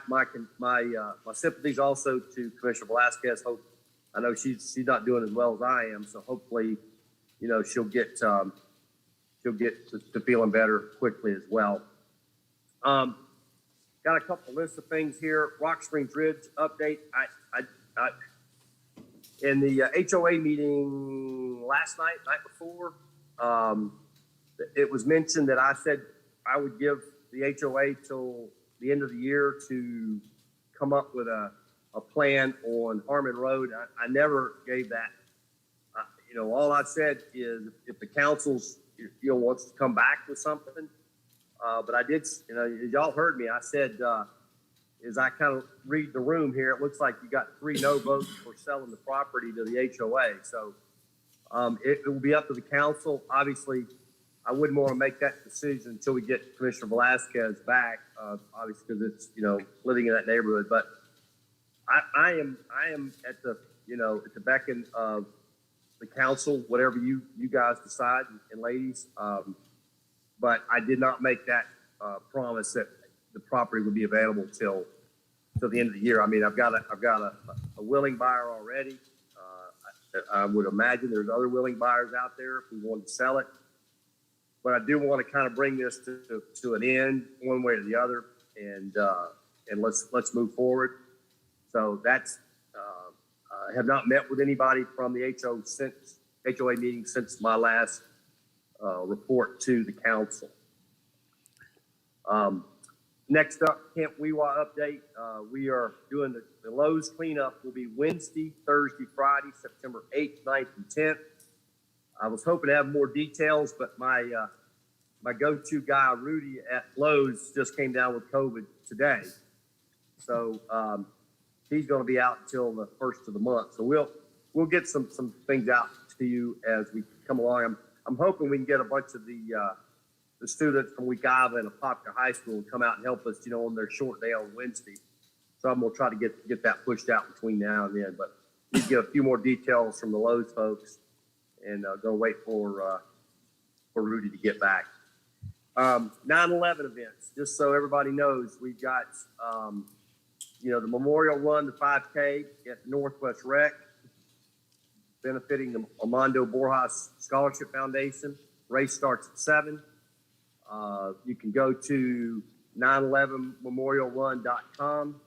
sympathies also to Commissioner Velasquez. I know she's not doing as well as I am, so hopefully, she'll get to feeling better quickly as well. Got a couple lists of things here. Rock Springs Ridge update. I in the HOA meeting last night before, it was mentioned that I said I would give the HOA till the end of the year to come up with a plan on Harmon Road. I never gave that. All I said is if the council's wants to come back with something, but I did. As y'all heard me, I said as I kind of read the room here, it looks like you got 3 no votes for selling the property to the HOA. So it will be up to the council. Obviously, I wouldn't want to make that decision until we get Commissioner Velasquez back, obviously because it's living in that neighborhood. But I am at the at the beckon of the council, whatever you guys decide, and ladies. But I did not make that promise that the property would be available till the end of the year. I mean, I've got a willing buyer already. I would imagine there's other willing buyers out there if we wanted to sell it. But I do want to kind of bring this to an end one way or the other, and let's move forward. So that's, I have not met with anybody from the HOA meeting since my last report to the council. Next up, Camp Wewa update. We are doing the Lowe's cleanup will be Wednesday, Thursday, Friday, September 8th, 9th, and 10th. I was hoping to have more details, but my go-to guy, Rudy at Lowe's, just came down with COVID today. So he's going to be out until the first of the month. So we'll get some things out to you as we come along. I'm hoping we can get a bunch of the students from Wewa and Apopka High School to come out and help us, on their short day on Wednesday. So I'm going to try to get that pushed out between now and then. But we get a few more details from the Lowe's folks, and going to wait for Rudy to get back. 9/11 events, just so everybody knows, we've got, the Memorial Run, the 5K at Northwest Rec, benefiting the Armando Borjas Scholarship Foundation. Race starts at 7. You can go to 911memorialrun.com.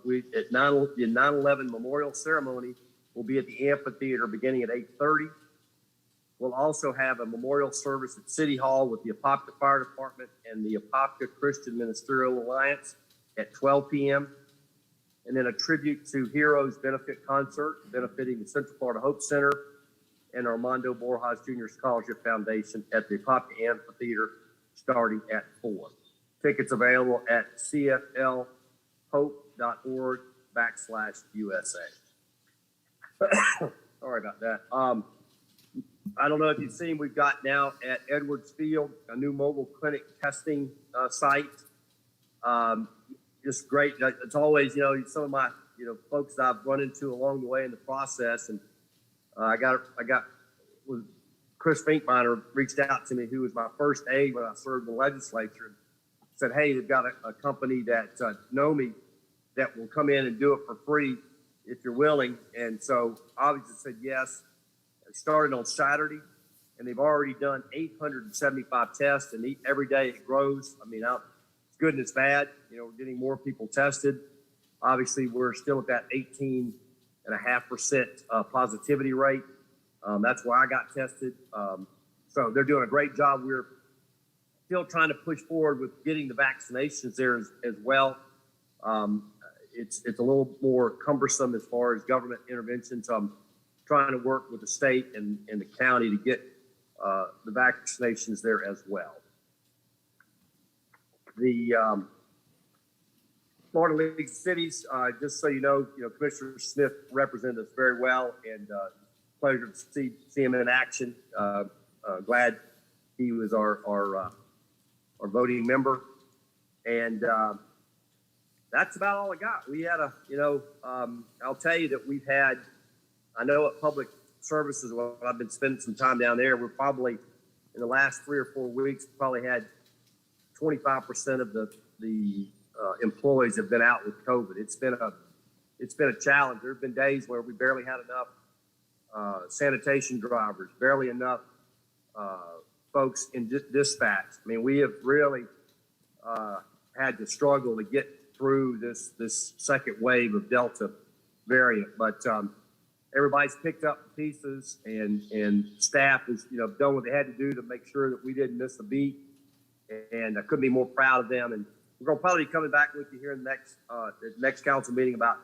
The 9/11 Memorial Ceremony will be at the amphitheater beginning at 8:30. We'll also have a memorial service at City Hall with the Apopka Fire Department and the Apopka Christian Ministerial Alliance at 12 p.m. And then a tribute to Heroes benefit concert benefiting the Central Florida Hope Center and Armando Borjas Jr. Scholarship Foundation at the Apopka Amphitheater starting at 4. Tickets available at cflhope.org/USA. Sorry about that. I don't know if you've seen, we've got now at Edwards Field a new mobile clinic testing site. Just great. It's always, some of my, folks that I've run into along the way in the process. And I got Chris Finkminer reached out to me, who was my first aide when I served in the legislature, and said, hey, they've got a company that know me that will come in and do it for free if you're willing. And so I obviously said yes. It started on Saturday, and they've already done 875 tests, and every day it grows. I mean, it's good and it's bad. We're getting more people tested. Obviously, we're still at that 18.5% positivity rate. That's where I got tested. So they're doing a great job. We're still trying to push forward with getting the vaccinations there as well. It's a little more cumbersome as far as government intervention. So I'm trying to work with the state and the county to get the vaccinations there as well. The Florida League of Cities, just so you know, Commissioner Smith represented us very well, and pleasure to see him in action. Glad he was our voting member, and that's about all I got. We had I'll tell you that we've had, I know at Public Services, well, I've been spending some time down there. We're probably, in the last 3 or 4 weeks, probably had 25% of the employees have been out with COVID. It's been a challenge. There have been days where we barely had enough sanitation drivers, barely enough folks in dispatch. I mean, we have really had to struggle to get through this second wave of Delta variant, but everybody's picked up the pieces, and staff has done what they had to do to make sure that we didn't miss a beat. And I couldn't be more proud of them. And we're going to probably be coming back with you here in the next council meeting about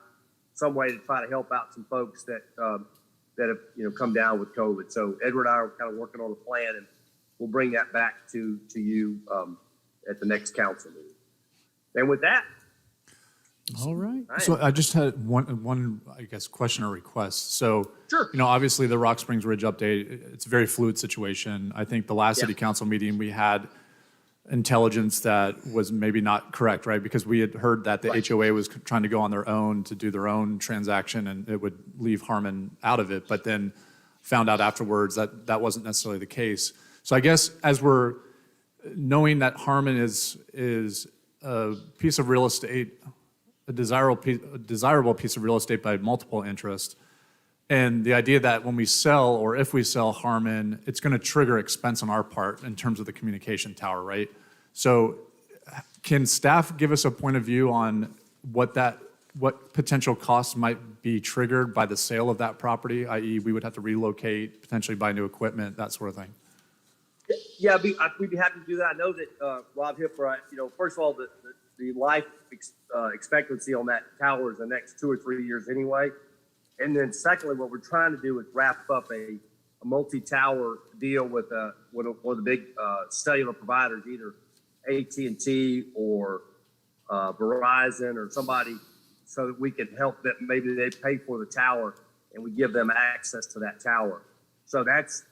some way to try to help out some folks that have come down with COVID. So Edward and I are kind of working on a plan, and we'll bring that back to you at the next council meeting. And with that. All right. So I just had one, I guess, question or request. So, Sure. Obviously the Rock Springs Ridge update, it's a very fluid situation. I think the last city council meeting, we had intelligence that was maybe not correct, right? Because we had heard that the HOA was trying to go on their own to do their own transaction, and it would leave Harmon out of it, but then found out afterwards that that wasn't necessarily the case. So I guess as we're knowing that Harmon is a piece of real estate, a desirable piece of real estate by multiple interests, and the idea that when we sell or if we sell Harmon, it's going to trigger expense on our part in terms of the communication tower, right? So can staff give us a point of view on what potential costs might be triggered by the sale of that property, i.e. we would have to relocate, potentially buy new equipment, that sort of thing? Yeah, we'd be happy to do that. I know that Rob Hipper, first of all, the life expectancy on that tower is the next 2 or 3 years anyway. And then secondly, what we're trying to do is wrap up a multi-tower deal with one of the big cellular providers, either AT&T or Verizon or somebody, so that we can help them. Maybe they pay for the tower and we give them access to that tower. So that's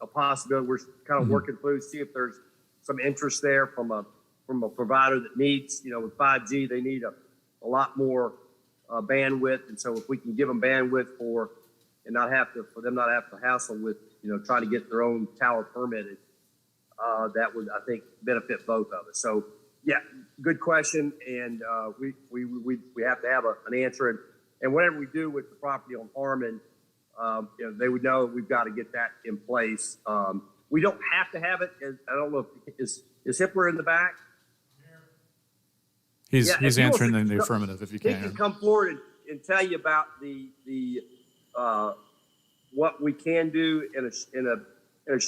a possibility. We're kind of working through, see if there's some interest there from a provider that needs, with 5G, they need a lot more bandwidth. And so if we can give them bandwidth for them not have to hassle with, trying to get their own tower permitted, that would, I think, benefit both of us. So yeah, good question. And we have to have an answer. And whatever we do with the property on Harmon, they would know we've got to get that in place. We don't have to have it. I don't know if is Hippler in the back? He's answering in the affirmative if you He can. can come forward and tell you about the what we can do in a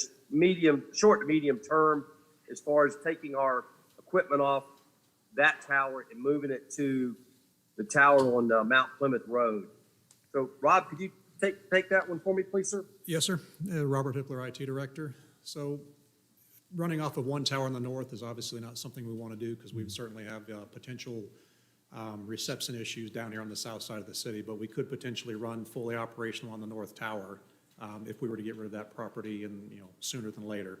short to medium term, as far as taking our equipment off that tower and moving it to the tower on Mount Plymouth Road. So, Rob, could you take that one for me, please, sir? Yes, sir. Robert Hippler, IT Director. So running off of one tower in the north is obviously not something we want to do, because we certainly have potential reception issues down here on the south side of the city, but we could potentially run fully operational on the north tower if we were to get rid of that property and sooner than later.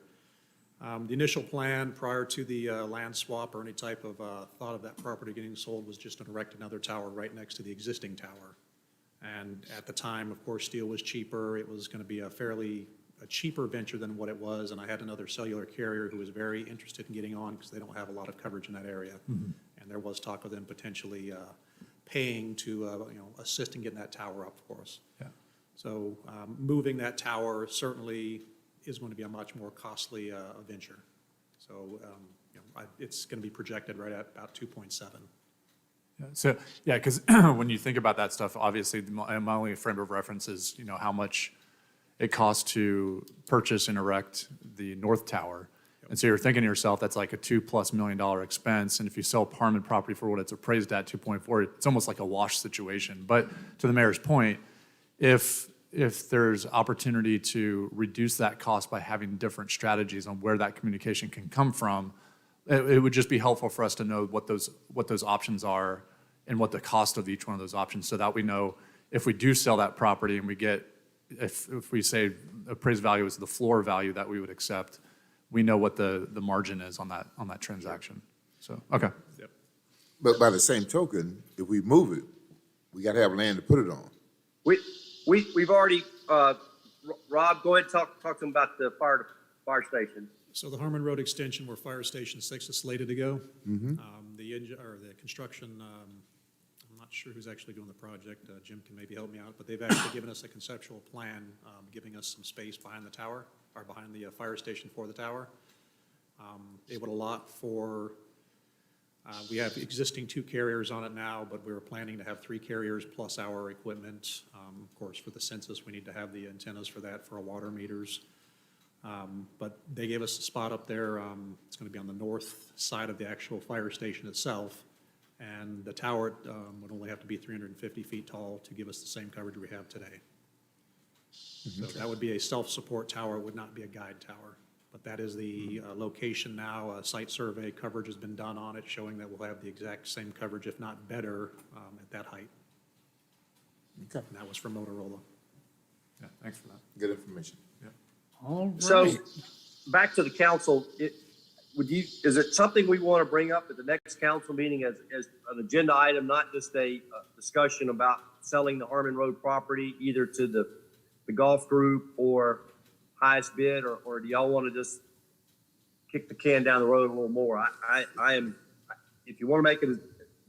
The initial plan prior to the land swap or any type of thought of that property getting sold was just to erect another tower right next to the existing tower. And at the time, of course, steel was cheaper. It was going to be a cheaper venture than what it was. And I had another cellular carrier who was very interested in getting on, because they don't have a lot of coverage in that area. Mm-hmm. And there was talk of them potentially paying to assist in getting that tower up for us. Yeah. So moving that tower certainly is going to be a much more costly venture. So it's going to be projected right at about 2.7. So, yeah, because when you think about that stuff, obviously my only frame of reference is, how much it costs to purchase and erect the north tower. And so you're thinking to yourself, that's like a $2+ million expense. And if you sell Harmon property for what it's appraised at, 2.4, it's almost like a wash situation. But to the mayor's point, if there's opportunity to reduce that cost by having different strategies on where that communication can come from, it would just be helpful for us to know what those options are and what the cost of each one of those options, so that we know if we do sell that property and we get, if we say appraised value is the floor value that we would accept, we know what the margin is on that transaction. So, okay. Yep. But by the same token, if we move it, we got to have land to put it on. We've already, Rob, go ahead and talk to them about the fire station. So the Harmon Road extension, where Fire Station 6 is slated to go, Mm-hmm. the construction, I'm not sure who's actually doing the project. Jim can maybe help me out, but they've actually given us a conceptual plan, giving us some space behind the tower, or behind the fire station for the tower. It would allot for, we have existing 2 carriers on it now, but we were planning to have 3 carriers plus our equipment. Of course, for the census, we need to have the antennas for that, for our water meters. But they gave us a spot up there. It's going to be on the north side of the actual fire station itself. And the tower would only have to be 350 feet tall to give us the same coverage we have today. So that would be a self-support tower. It would not be a guide tower. But that is the location now. A site survey coverage has been done on it, showing that we'll have the exact same coverage, if not better, at that height. Okay. And that was from Motorola. Yeah, thanks for that. Good information. All right. So, back to the council, is it something we want to bring up at the next council meeting as an agenda item, not just a discussion about selling the Harmon Road property either to the golf group or highest bid, or do y'all want to just kick the can down the road a little more. I am, if you want to make it a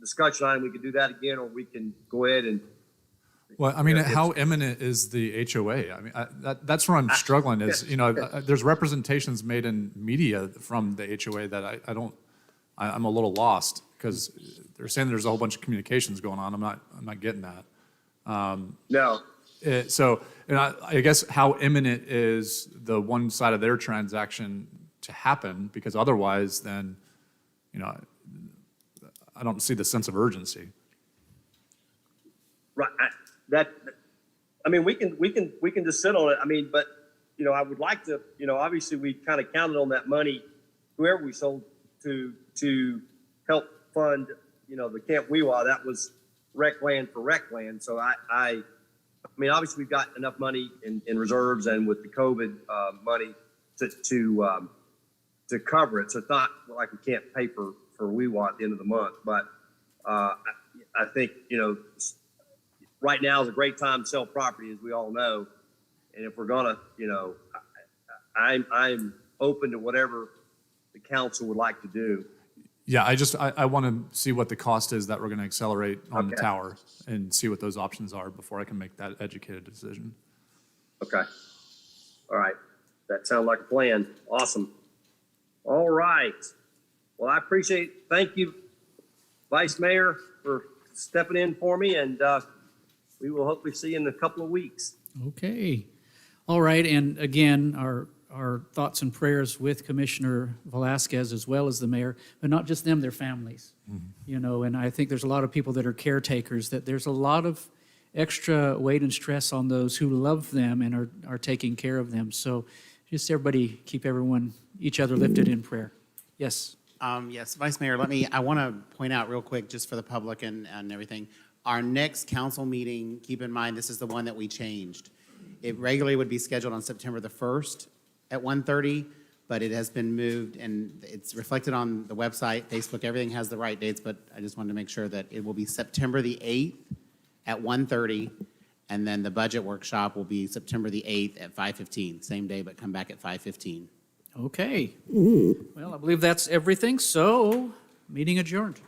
discussion item, we could do that again, or we can go ahead and. Well, I mean, It's- how imminent is the HOA? I mean, that's where I'm struggling is, you know, there's representations made in media from the HOA that I'm a little lost because they're saying there's a whole bunch of communications going on. I'm not getting that. No. So, and I guess how imminent is the one side of their transaction to happen? Because otherwise, then, you know, I don't see the sense of urgency. Right. I mean, we can just sit on it. I mean, but, you know, I would like to, you know, obviously we kind of counted on that money, whoever we sold to help fund, you know, the Camp Wewa. That was rec land for rec land. So I mean, obviously we've got enough money in reserves and with the COVID money to cover it. So it's not like we can't pay for Wewa at the end of the month. But I think, you know, right now is a great time to sell property, as we all know. And if we're gonna, you know, I'm open to whatever the council would like to do. Yeah, I want to see what the cost is that we're going to accelerate on the Okay. tower and see what those options are before I can make that educated decision. Okay. All right. That sounds like a plan. Awesome. All right. Well, I thank you, Vice Mayor, for stepping in for me, and we will hopefully see you in a couple of weeks. Okay. All right, and again, our thoughts and prayers with Commissioner Velasquez as well as the mayor, but not just them, their families. You know, and I think there's a lot of people that are caretakers, that there's a lot of extra weight and stress on those who love them and are taking care of them. So just everybody, keep each other lifted in prayer. Yes. Yes, Vice Mayor, I want to point out real quick, just for the public and everything, our next council meeting, keep in mind, this is the one that we changed. It regularly would be scheduled on September the 1st at 1:30, but it has been moved, and it's reflected on the website, Facebook, everything has the right dates, but I just wanted to make sure that it will be September the 8th at 1:30, and then the budget workshop will be September the 8th at 5:15, same day, but come back at 5:15. Okay. Well, I believe that's everything, so meeting adjourned.